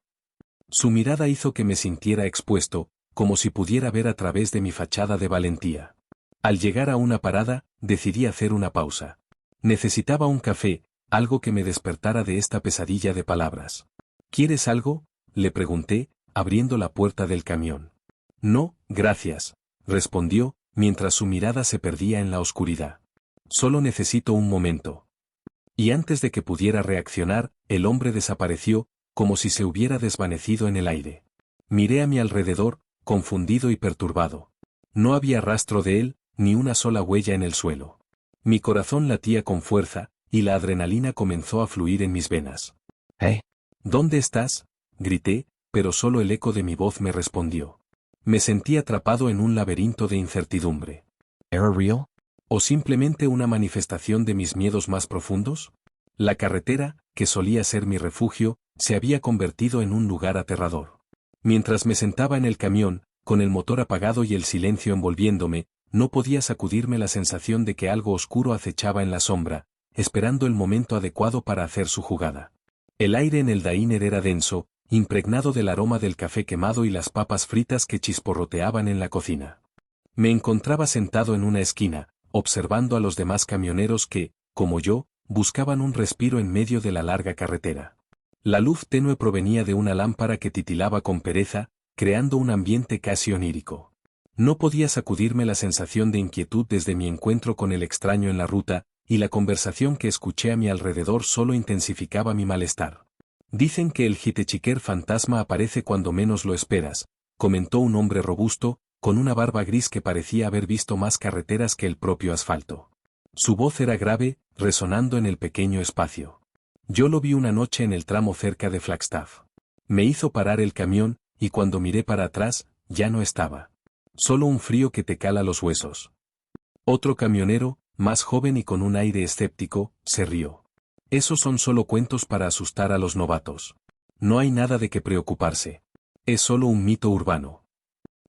Su mirada hizo que me sintiera expuesto, como si pudiera ver a través de mi fachada de valentía. Al llegar a una parada, decidí hacer una pausa. Necesitaba un café, algo que me despertara de esta pesadilla de palabras. ¿Quieres algo?, le pregunté, abriendo la puerta del camión. No, gracias, respondió, mientras su mirada se perdía en la oscuridad. Solo necesito un momento. Y antes de que pudiera reaccionar, el hombre desapareció, como si se hubiera desvanecido en el aire. Miré a mi alrededor, confundido y perturbado. No había rastro de él, ni una sola huella en el suelo. Mi corazón latía con fuerza, y la adrenalina comenzó a fluir en mis venas.
Hey.
¿Dónde estás?, grité, pero solo el eco de mi voz me respondió. Me sentí atrapado en un laberinto de incertidumbre.
¿Era real?
¿O simplemente una manifestación de mis miedos más profundos? La carretera, que solía ser mi refugio, se había convertido en un lugar aterrador. Mientras me sentaba en el camión, con el motor apagado y el silencio envolviéndome, no podía sacudirme la sensación de que algo oscuro acechaba en la sombra, esperando el momento adecuado para hacer su jugada. El aire en el diner era denso, impregnado del aroma del café quemado y las papas fritas que chisporroteaban en la cocina. Me encontraba sentado en una esquina, observando a los demás camioneros que, como yo, buscaban un respiro en medio de la larga carretera. La luz tenue provenía de una lámpara que titilaba con pereza, creando un ambiente casi onírico. No podía sacudirme la sensación de inquietud desde mi encuentro con el extraño en la ruta, y la conversación que escuché a mi alrededor solo intensificaba mi malestar. Dicen que el Hitchhiker fantasma aparece cuando menos lo esperas, comentó un hombre robusto, con una barba gris que parecía haber visto más carreteras que el propio asfalto. Su voz era grave, resonando en el pequeño espacio. Yo lo vi una noche en el tramo cerca de Flagstaff. Me hizo parar el camión, y cuando miré para atrás, ya no estaba. Solo un frío que te cala los huesos. Otro camionero, más joven y con un aire escéptico, se rió. Esos son solo cuentos para asustar a los novatos. No hay nada de qué preocuparse. Es solo un mito urbano.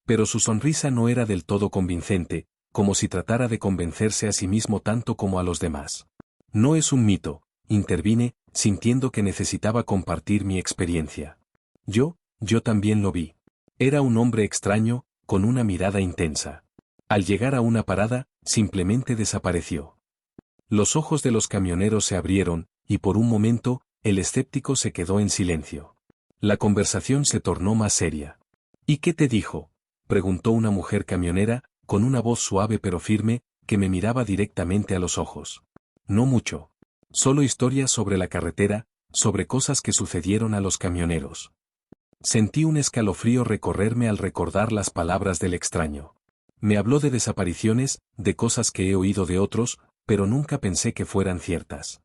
Pero su sonrisa no era del todo convincente, como si tratara de convencerse a sí mismo tanto como a los demás. No es un mito, intervine, sintiendo que necesitaba compartir mi experiencia. Yo también lo vi. Era un hombre extraño, con una mirada intensa. Al llegar a una parada, simplemente desapareció. Los ojos de los camioneros se abrieron, y por un momento, el escéptico se quedó en silencio. La conversación se tornó más seria. ¿Y qué te dijo?, preguntó una mujer camionera, con una voz suave pero firme, que me miraba directamente a los ojos. No mucho. Solo historias sobre la carretera, sobre cosas que sucedieron a los camioneros. Sentí un escalofrío recorrerme al recordar las palabras del extraño. Me habló de desapariciones, de cosas que he oído de otros, pero nunca pensé que fueran ciertas.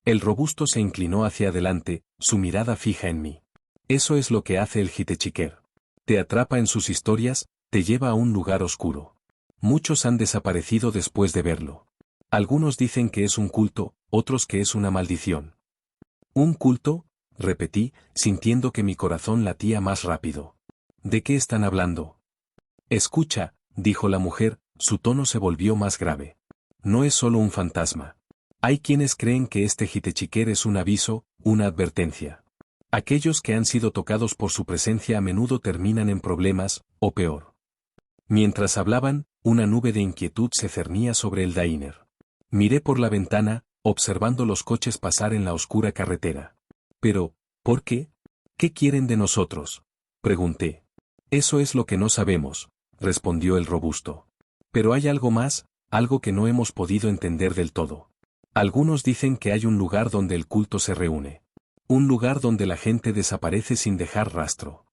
El robusto se inclinó hacia adelante, su mirada fija en mí. Eso es lo que hace el Hitchhiker. Te atrapa en sus historias, te lleva a un lugar oscuro. Muchos han desaparecido después de verlo. Algunos dicen que es un culto, otros que es una maldición. ¿Un culto?, repetí, sintiendo que mi corazón latía más rápido. ¿De qué están hablando? Escucha, dijo la mujer, su tono se volvió más grave. No es solo un fantasma. Hay quienes creen que este Hitchhiker es un aviso, una advertencia. Aquellos que han sido tocados por su presencia a menudo terminan en problemas, o peor. Mientras hablaban, una nube de inquietud se cernía sobre el diner. Miré por la ventana, observando los coches pasar en la oscura carretera. Pero, ¿por qué? ¿Qué quieren de nosotros?, pregunté. Eso es lo que no sabemos, respondió el robusto. Pero hay algo más, algo que no hemos podido entender del todo. Algunos dicen que hay un lugar donde el culto se reúne. Un lugar donde la gente desaparece sin dejar rastro.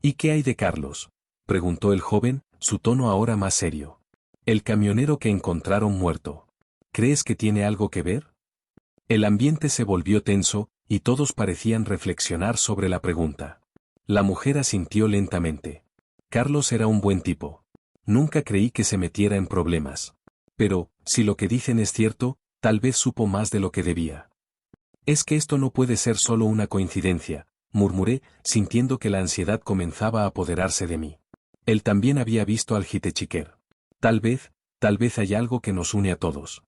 ¿Y qué hay de Carlos?, preguntó el joven, su tono ahora más serio. El camionero que encontraron muerto. ¿Crees que tiene algo que ver? El ambiente se volvió tenso, y todos parecían reflexionar sobre la pregunta. La mujer asintió lentamente. Carlos era un buen tipo. Nunca creí que se metiera en problemas. Pero, si lo que dicen es cierto, tal vez supo más de lo que debía. Es que esto no puede ser solo una coincidencia, murmuré, sintiendo que la ansiedad comenzaba a apoderarse de mí. Él también había visto al Hitchhiker. Tal vez hay algo que nos une a todos.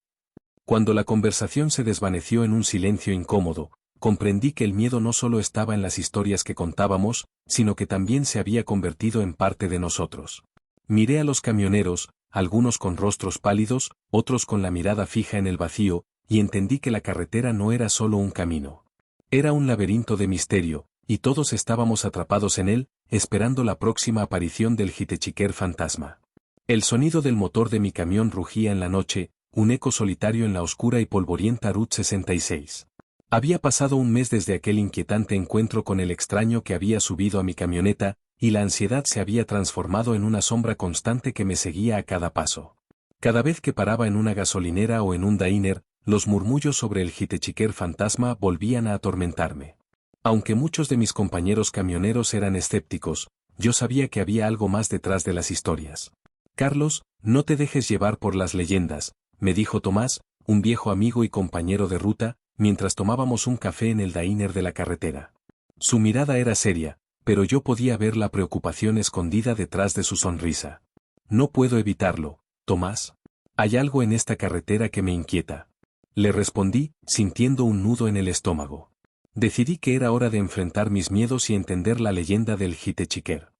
Cuando la conversación se desvaneció en un silencio incómodo, comprendí que el miedo no solo estaba en las historias que contábamos, sino que también se había convertido en parte de nosotros. Miré a los camioneros, algunos con rostros pálidos, otros con la mirada fija en el vacío, y entendí que la carretera no era solo un camino. Era un laberinto de misterio, y todos estábamos atrapados en él, esperando la próxima aparición del Hitchhiker fantasma. El sonido del motor de mi camión rugía en la noche, un eco solitario en la oscura y polvorienta Route 66. Había pasado un mes desde aquel inquietante encuentro con el extraño que había subido a mi camioneta, y la ansiedad se había transformado en una sombra constante que me seguía a cada paso. Cada vez que paraba en una gasolinera o en un diner, los murmullos sobre el Hitchhiker fantasma volvían a atormentarme. Aunque muchos de mis compañeros camioneros eran escépticos, yo sabía que había algo más detrás de las historias. Carlos, no te dejes llevar por las leyendas, me dijo Tomás, un viejo amigo y compañero de ruta, mientras tomábamos un café en el diner de la carretera. Su mirada era seria, pero yo podía ver la preocupación escondida detrás de su sonrisa. No puedo evitarlo, Tomás. Hay algo en esta carretera que me inquieta. Le respondí, sintiendo un nudo en el estómago. Decidí que era hora de enfrentar mis miedos y entender la leyenda del Hitchhiker.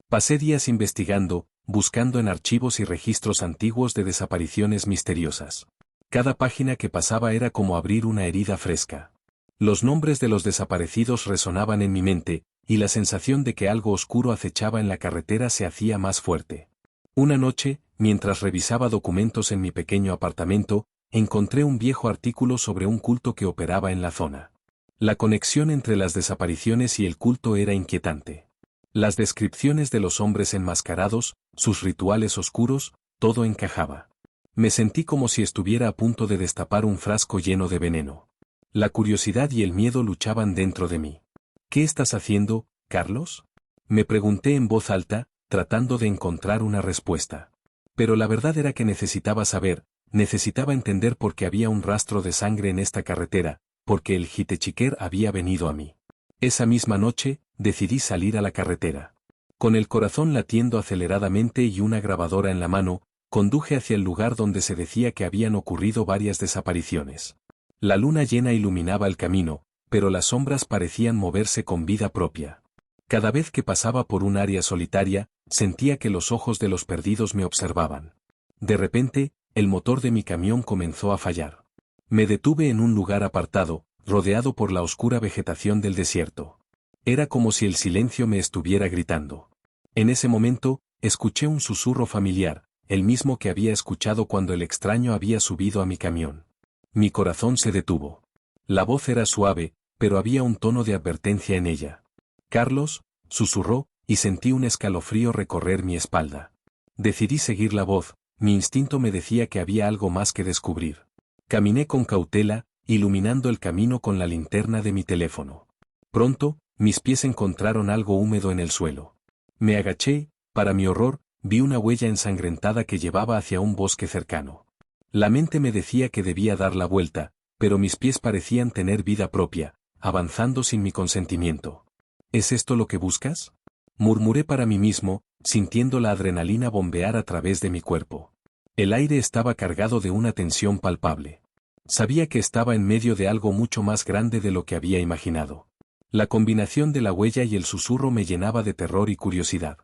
Pasé días investigando, buscando en archivos y registros antiguos de desapariciones misteriosas. Cada página que pasaba era como abrir una herida fresca. Los nombres de los desaparecidos resonaban en mi mente, y la sensación de que algo oscuro acechaba en la carretera se hacía más fuerte. Una noche, mientras revisaba documentos en mi pequeño apartamento, encontré un viejo artículo sobre un culto que operaba en la zona. La conexión entre las desapariciones y el culto era inquietante. Las descripciones de los hombres enmascarados, sus rituales oscuros, todo encajaba. Me sentí como si estuviera a punto de destapar un frasco lleno de veneno. La curiosidad y el miedo luchaban dentro de mí. ¿Qué estás haciendo, Carlos? Me pregunté en voz alta, tratando de encontrar una respuesta. Pero la verdad era que necesitaba saber, necesitaba entender por qué había un rastro de sangre en esta carretera, porque el Hitchhiker había venido a mí. Esa misma noche, decidí salir a la carretera. Con el corazón latiendo aceleradamente y una grabadora en la mano, conduje hacia el lugar donde se decía que habían ocurrido varias desapariciones. La luna llena iluminaba el camino, pero las sombras parecían moverse con vida propia. Cada vez que pasaba por un área solitaria, sentía que los ojos de los perdidos me observaban. De repente, el motor de mi camión comenzó a fallar. Me detuve en un lugar apartado, rodeado por la oscura vegetación del desierto. Era como si el silencio me estuviera gritando. En ese momento, escuché un susurro familiar, el mismo que había escuchado cuando el extraño había subido a mi camión. Mi corazón se detuvo. La voz era suave, pero había un tono de advertencia en ella. Carlos, susurró, y sentí un escalofrío recorrer mi espalda. Decidí seguir la voz, mi instinto me decía que había algo más que descubrir. Caminé con cautela, iluminando el camino con la linterna de mi teléfono. Pronto, mis pies encontraron algo húmedo en el suelo. Me agaché, para mi horror, vi una huella ensangrentada que llevaba hacia un bosque cercano. La mente me decía que debía dar la vuelta, pero mis pies parecían tener vida propia, avanzando sin mi consentimiento. ¿Es esto lo que buscas? Murmuré para mí mismo, sintiendo la adrenalina bombear a través de mi cuerpo. El aire estaba cargado de una tensión palpable. Sabía que estaba en medio de algo mucho más grande de lo que había imaginado. La combinación de la huella y el susurro me llenaba de terror y curiosidad.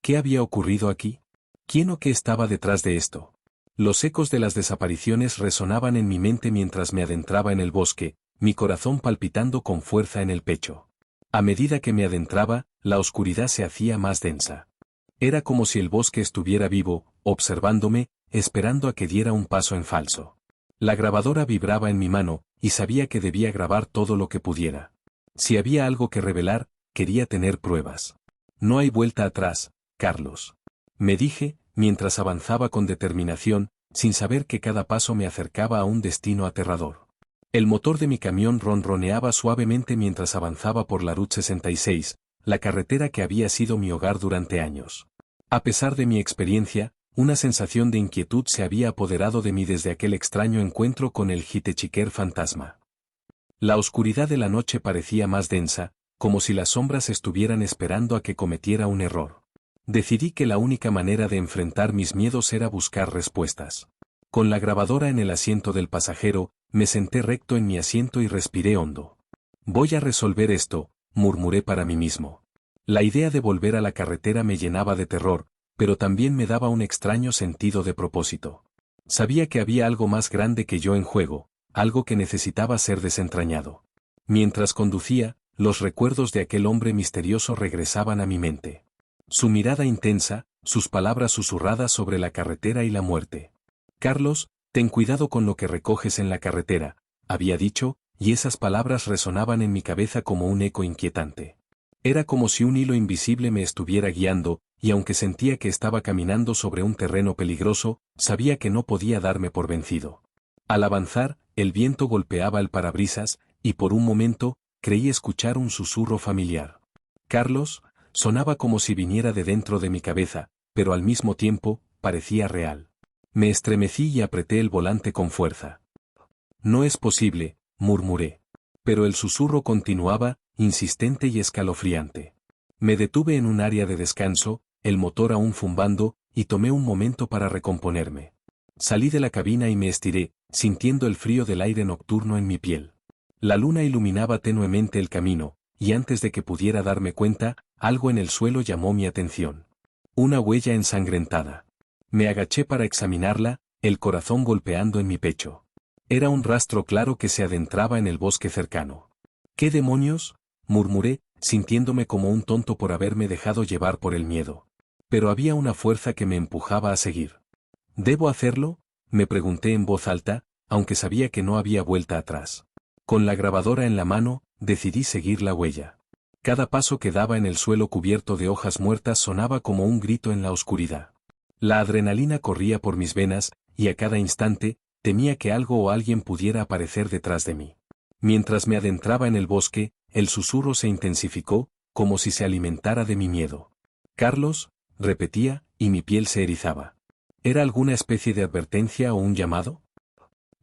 ¿Qué había ocurrido aquí? ¿Quién o qué estaba detrás de esto? Los ecos de las desapariciones resonaban en mi mente mientras me adentraba en el bosque, mi corazón palpitando con fuerza en el pecho. A medida que me adentraba, la oscuridad se hacía más densa. Era como si el bosque estuviera vivo, observándome, esperando a que diera un paso en falso. La grabadora vibraba en mi mano, y sabía que debía grabar todo lo que pudiera. Si había algo que revelar, quería tener pruebas. No hay vuelta atrás, Carlos. Me dije, mientras avanzaba con determinación, sin saber que cada paso me acercaba a un destino aterrador. El motor de mi camión ronroneaba suavemente mientras avanzaba por la Route 66, la carretera que había sido mi hogar durante años. A pesar de mi experiencia, una sensación de inquietud se había apoderado de mí desde aquel extraño encuentro con el Hitchhiker fantasma. La oscuridad de la noche parecía más densa, como si las sombras estuvieran esperando a que cometiera un error. Decidí que la única manera de enfrentar mis miedos era buscar respuestas. Con la grabadora en el asiento del pasajero, me senté recto en mi asiento y respiré hondo. Voy a resolver esto, murmuré para mí mismo. La idea de volver a la carretera me llenaba de terror, pero también me daba un extraño sentido de propósito. Sabía que había algo más grande que yo en juego, algo que necesitaba ser desentrañado. Mientras conducía, los recuerdos de aquel hombre misterioso regresaban a mi mente. Su mirada intensa, sus palabras susurradas sobre la carretera y la muerte. Carlos, ten cuidado con lo que recoges en la carretera, había dicho, y esas palabras resonaban en mi cabeza como un eco inquietante. Era como si un hilo invisible me estuviera guiando, y aunque sentía que estaba caminando sobre un terreno peligroso, sabía que no podía darme por vencido. Al avanzar, el viento golpeaba el parabrisas, y por un momento, creí escuchar un susurro familiar. Carlos, sonaba como si viniera de dentro de mi cabeza, pero al mismo tiempo, parecía real. Me estremecí y apreté el volante con fuerza. No es posible, murmuré. Pero el susurro continuaba, insistente y escalofriante. Me detuve en un área de descanso, el motor aún zumbando, y tomé un momento para recomponerme. Salí de la cabina y me estiré, sintiendo el frío del aire nocturno en mi piel. La luna iluminaba tenuemente el camino, y antes de que pudiera darme cuenta, algo en el suelo llamó mi atención. Una huella ensangrentada. Me agaché para examinarla, el corazón golpeando en mi pecho. Era un rastro claro que se adentraba en el bosque cercano. ¿Qué demonios?, murmuré, sintiéndome como un tonto por haberme dejado llevar por el miedo. Pero había una fuerza que me empujaba a seguir. ¿Debo hacerlo?, me pregunté en voz alta, aunque sabía que no había vuelta atrás. Con la grabadora en la mano, decidí seguir la huella. Cada paso que daba en el suelo cubierto de hojas muertas sonaba como un grito en la oscuridad. La adrenalina corría por mis venas, y a cada instante, temía que algo o alguien pudiera aparecer detrás de mí. Mientras me adentraba en el bosque, el susurro se intensificó, como si se alimentara de mi miedo. Carlos, repetía, y mi piel se erizaba. ¿Era alguna especie de advertencia o un llamado?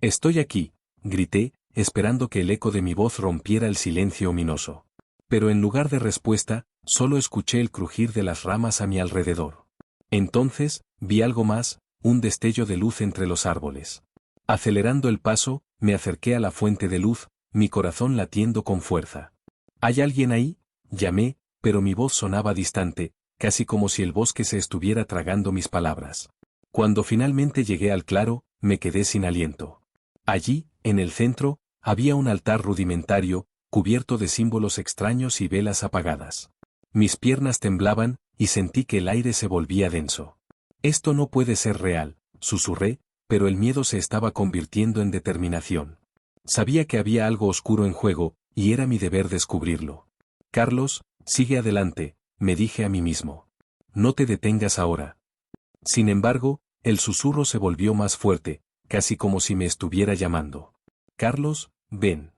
Estoy aquí, grité, esperando que el eco de mi voz rompiera el silencio ominoso. Pero en lugar de respuesta, solo escuché el crujir de las ramas a mi alrededor. Entonces, vi algo más, un destello de luz entre los árboles. Acelerando el paso, me acerqué a la fuente de luz, mi corazón latiendo con fuerza. ¿Hay alguien ahí?, llamé, pero mi voz sonaba distante, casi como si el bosque se estuviera tragando mis palabras. Cuando finalmente llegué al claro, me quedé sin aliento. Allí, en el centro, había un altar rudimentario, cubierto de símbolos extraños y velas apagadas. Mis piernas temblaban, y sentí que el aire se volvía denso. Esto no puede ser real, susurré, pero el miedo se estaba convirtiendo en determinación. Sabía que había algo oscuro en juego, y era mi deber descubrirlo. Carlos, sigue adelante, me dije a mí mismo. No te detengas ahora. Sin embargo, el susurro se volvió más fuerte, casi como si me estuviera llamando. Carlos, ven.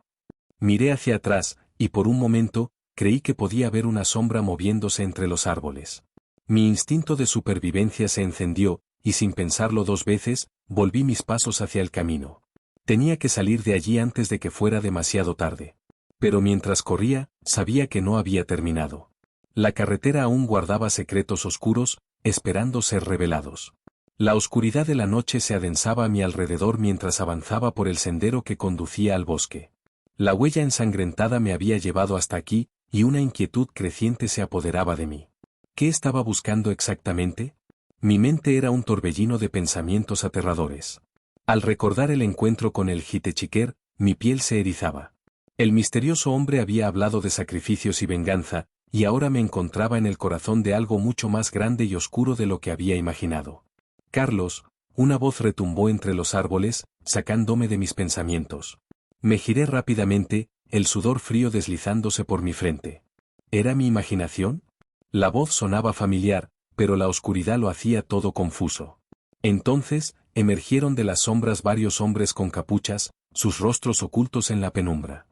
Miré hacia atrás, y por un momento, creí que podía ver una sombra moviéndose entre los árboles. Mi instinto de supervivencia se encendió, y sin pensarlo dos veces, volví mis pasos hacia el camino. Tenía que salir de allí antes de que fuera demasiado tarde. Pero mientras corría, sabía que no había terminado. La carretera aún guardaba secretos oscuros, esperando ser revelados. La oscuridad de la noche se adensaba a mi alrededor mientras avanzaba por el sendero que conducía al bosque. La huella ensangrentada me había llevado hasta aquí, y una inquietud creciente se apoderaba de mí. ¿Qué estaba buscando exactamente? Mi mente era un torbellino de pensamientos aterradores. Al recordar el encuentro con el Jitechiquer, mi piel se erizaba. El misterioso hombre había hablado de sacrificios y venganza, y ahora me encontraba en el corazón de algo mucho más grande y oscuro de lo que había imaginado. Carlos, una voz retumbó entre los árboles, sacándome de mis pensamientos. Me giré rápidamente, el sudor frío deslizándose por mi frente. ¿Era mi imaginación? La voz sonaba familiar, pero la oscuridad lo hacía todo confuso. Entonces, emergieron de las sombras varios hombres con capuchas, sus rostros ocultos en la penumbra.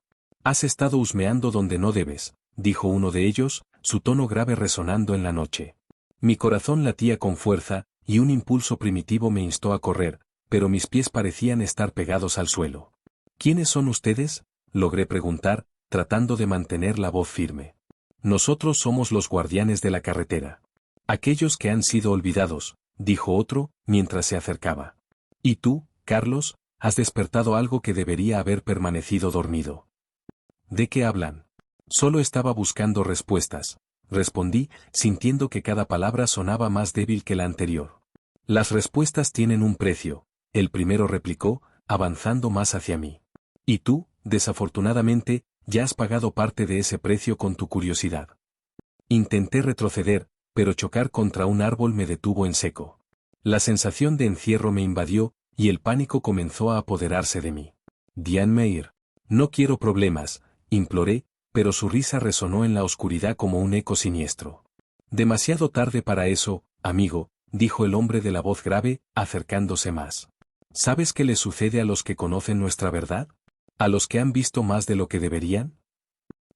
«Has estado husmeando donde no debes», dijo uno de ellos, su tono grave resonando en la noche. Mi corazón latía con fuerza, y un impulso primitivo me instó a correr, pero mis pies parecían estar pegados al suelo. «¿Quiénes son ustedes?», logré preguntar, tratando de mantener la voz firme. «Nosotros somos los guardianes de la carretera. Aquellos que han sido olvidados», dijo otro, mientras se acercaba. «¿Y tú, Carlos, has despertado algo que debería haber permanecido dormido?» «¿De qué hablan?» «Solo estaba buscando respuestas», respondí, sintiendo que cada palabra sonaba más débil que la anterior. «Las respuestas tienen un precio», el primero replicó, avanzando más hacia mí. «Y tú, desafortunadamente, ya has pagado parte de ese precio con tu curiosidad». Intenté retroceder, pero chocar contra un árbol me detuvo en seco. La sensación de encierro me invadió, y el pánico comenzó a apoderarse de mí. «Diane Meir, no quiero problemas», imploré, pero su risa resonó en la oscuridad como un eco siniestro. «Demasiado tarde para eso, amigo», dijo el hombre de la voz grave, acercándose más. «¿Sabes qué les sucede a los que conocen nuestra verdad? ¿A los que han visto más de lo que deberían?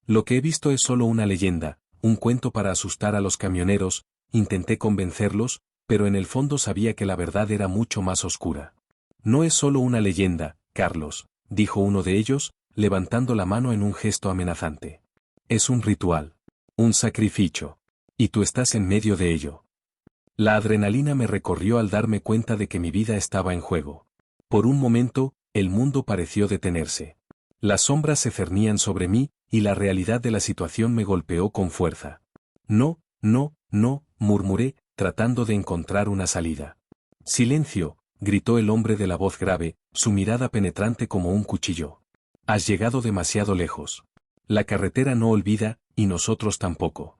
Lo que he visto es solo una leyenda, un cuento para asustar a los camioneros», intenté convencerlos, pero en el fondo sabía que la verdad era mucho más oscura. «No es solo una leyenda, Carlos», dijo uno de ellos, levantando la mano en un gesto amenazante. «Es un ritual. Un sacrificio. Y tú estás en medio de ello». La adrenalina me recorrió al darme cuenta de que mi vida estaba en juego. Por un momento, el mundo pareció detenerse. Las sombras se cernían sobre mí, y la realidad de la situación me golpeó con fuerza. «No, no, no», murmuré, tratando de encontrar una salida. «Silencio», gritó el hombre de la voz grave, su mirada penetrante como un cuchillo. «Has llegado demasiado lejos. La carretera no olvida, y nosotros tampoco».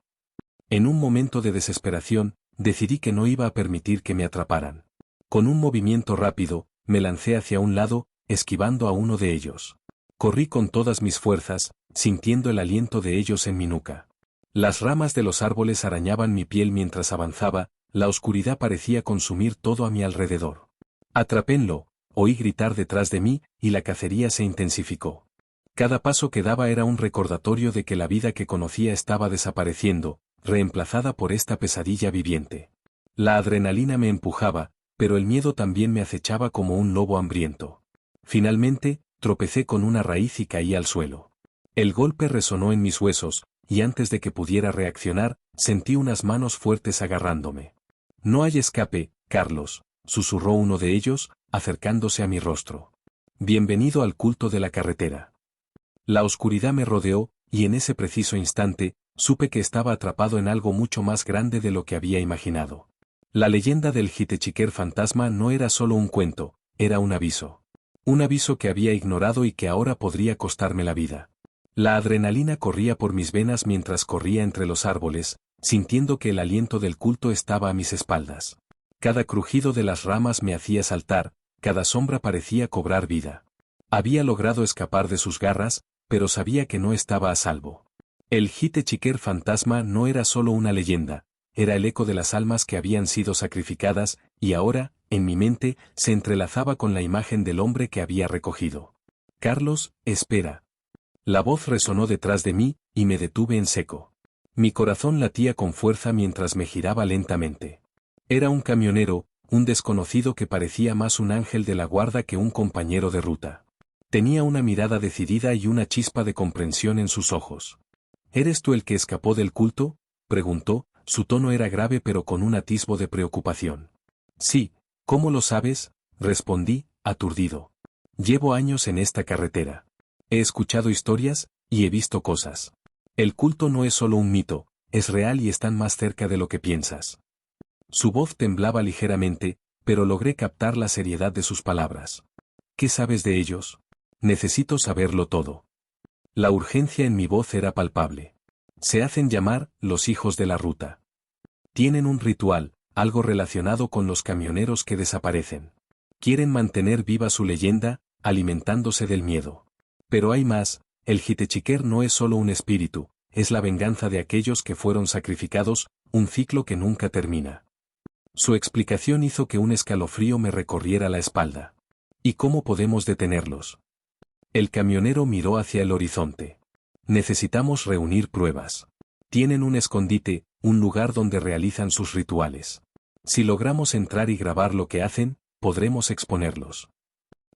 En un momento de desesperación, decidí que no iba a permitir que me atraparan. Con un movimiento rápido, me lancé hacia un lado, esquivando a uno de ellos. Corrí con todas mis fuerzas, sintiendo el aliento de ellos en mi nuca. Las ramas de los árboles arañaban mi piel mientras avanzaba, la oscuridad parecía consumir todo a mi alrededor. «Atrápenlo», oí gritar detrás de mí, y la cacería se intensificó. Cada paso que daba era un recordatorio de que la vida que conocía estaba desapareciendo, reemplazada por esta pesadilla viviente. La adrenalina me empujaba, pero el miedo también me acechaba como un lobo hambriento. Finalmente, tropecé con una raíz y caí al suelo. El golpe resonó en mis huesos, y antes de que pudiera reaccionar, sentí unas manos fuertes agarrándome. «No hay escape, Carlos», susurró uno de ellos, acercándose a mi rostro. «Bienvenido al culto de la carretera». La oscuridad me rodeó, y en ese preciso instante, supe que estaba atrapado en algo mucho más grande de lo que había imaginado. La leyenda del Hitchhiker fantasma no era solo un cuento, era un aviso. Un aviso que había ignorado y que ahora podría costarme la vida. La adrenalina corría por mis venas mientras corría entre los árboles, sintiendo que el aliento del culto estaba a mis espaldas. Cada crujido de las ramas me hacía saltar, cada sombra parecía cobrar vida. Había logrado escapar de sus garras, pero sabía que no estaba a salvo. El Hitchhiker fantasma no era solo una leyenda, era el eco de las almas que habían sido sacrificadas, y ahora, en mi mente, se entrelazaba con la imagen del hombre que había recogido. «Carlos, espera». La voz resonó detrás de mí, y me detuve en seco. Mi corazón latía con fuerza mientras me giraba lentamente. Era un camionero, un desconocido que parecía más un ángel de la guarda que un compañero de ruta. Tenía una mirada decidida y una chispa de comprensión en sus ojos. «¿Eres tú el que escapó del culto?», preguntó, su tono era grave pero con un atisbo de preocupación. «Sí, ¿cómo lo sabes?», respondí, aturdido. «Llevo años en esta carretera. He escuchado historias, y he visto cosas. El culto no es solo un mito, es real y están más cerca de lo que piensas». Su voz temblaba ligeramente, pero logré captar la seriedad de sus palabras. «¿Qué sabes de ellos? Necesito saberlo todo». La urgencia en mi voz era palpable. «Se hacen llamar los hijos de la ruta. Tienen un ritual, algo relacionado con los camioneros que desaparecen. Quieren mantener viva su leyenda, alimentándose del miedo. Pero hay más, el Hitchhiker no es solo un espíritu, es la venganza de aquellos que fueron sacrificados, un ciclo que nunca termina». Su explicación hizo que un escalofrío me recorriera la espalda. «¿Y cómo podemos detenerlos?». El camionero miró hacia el horizonte. «Necesitamos reunir pruebas. Tienen un escondite, un lugar donde realizan sus rituales. Si logramos entrar y grabar lo que hacen, podremos exponerlos».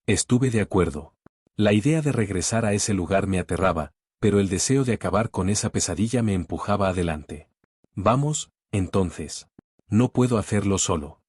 Estuve de acuerdo. La idea de regresar a ese lugar me aterraba, pero el deseo de acabar con esa pesadilla me empujaba adelante. «Vamos, entonces. No puedo hacerlo solo».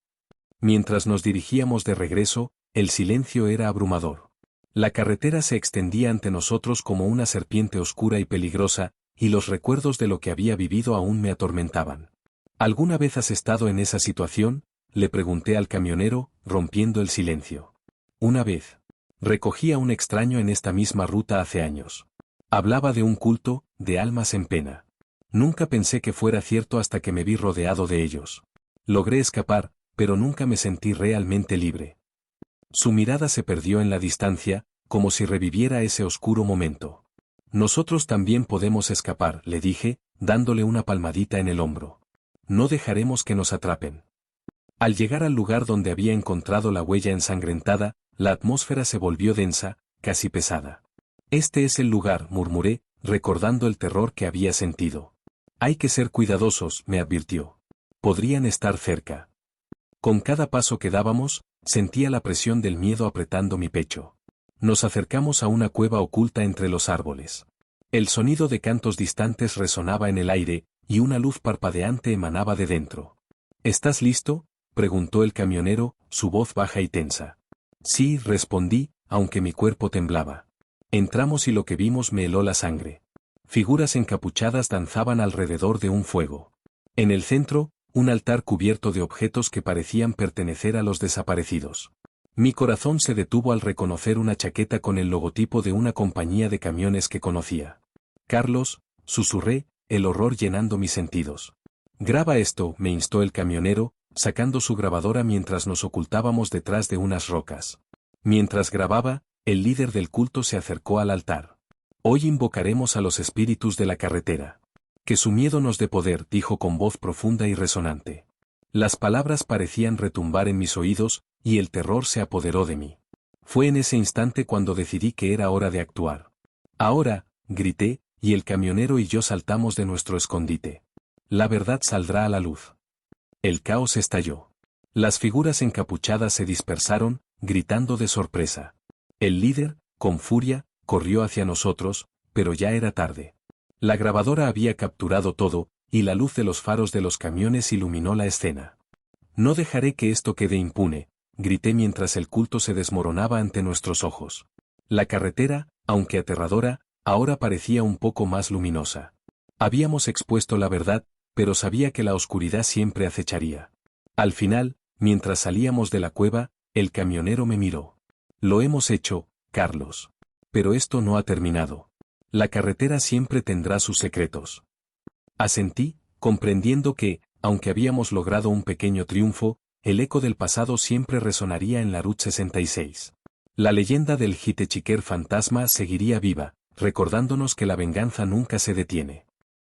Mientras nos dirigíamos de regreso, el silencio era abrumador. La carretera se extendía ante nosotros como una serpiente oscura y peligrosa, y los recuerdos de lo que había vivido aún me atormentaban. «¿Alguna vez has estado en esa situación?», le pregunté al camionero, rompiendo el silencio. «Una vez. Recogí a un extraño en esta misma ruta hace años. Hablaba de un culto, de almas en pena. Nunca pensé que fuera cierto hasta que me vi rodeado de ellos. Logré escapar, pero nunca me sentí realmente libre». Su mirada se perdió en la distancia, como si reviviera ese oscuro momento. «Nosotros también podemos escapar», le dije, dándole una palmadita en el hombro. «No dejaremos que nos atrapen». Al llegar al lugar donde había encontrado la huella ensangrentada, la atmósfera se volvió densa, casi pesada. «Este es el lugar», murmuré, recordando el terror que había sentido. «Hay que ser cuidadosos», me advirtió. «Podrían estar cerca». Con cada paso que dábamos, sentía la presión del miedo apretando mi pecho. Nos acercamos a una cueva oculta entre los árboles. El sonido de cantos distantes resonaba en el aire, y una luz parpadeante emanaba de dentro. «¿Estás listo?», preguntó el camionero, su voz baja y tensa. «Sí», respondí, aunque mi cuerpo temblaba. Entramos y lo que vimos me heló la sangre. Figuras encapuchadas danzaban alrededor de un fuego. En el centro, un altar cubierto de objetos que parecían pertenecer a los desaparecidos. Mi corazón se detuvo al reconocer una chaqueta con el logotipo de una compañía de camiones que conocía. Carlos, susurré, el horror llenando mis sentidos. Graba esto, me instó el camionero, sacando su grabadora mientras nos ocultábamos detrás de unas rocas. Mientras grababa, el líder del culto se acercó al altar. Hoy invocaremos a los espíritus de la carretera. Que su miedo nos dé poder, dijo con voz profunda y resonante. Las palabras parecían retumbar en mis oídos, y el terror se apoderó de mí. Fue en ese instante cuando decidí que era hora de actuar. Ahora, grité, y el camionero y yo saltamos de nuestro escondite. La verdad saldrá a la luz. El caos estalló. Las figuras encapuchadas se dispersaron, gritando de sorpresa. El líder, con furia, corrió hacia nosotros, pero ya era tarde. La grabadora había capturado todo, y la luz de los faros de los camiones iluminó la escena. No dejaré que esto quede impune, grité mientras el culto se desmoronaba ante nuestros ojos. La carretera, aunque aterradora, ahora parecía un poco más luminosa. Habíamos expuesto la verdad, pero sabía que la oscuridad siempre acecharía. Al final, mientras salíamos de la cueva, el camionero me miró. Lo hemos hecho, Carlos. Pero esto no ha terminado. La carretera siempre tendrá sus secretos. Asentí, comprendiendo que, aunque habíamos logrado un pequeño triunfo, el eco del pasado siempre resonaría en la Route 66. La leyenda del Hitchhiker fantasma seguiría viva, recordándonos que la venganza nunca se detiene.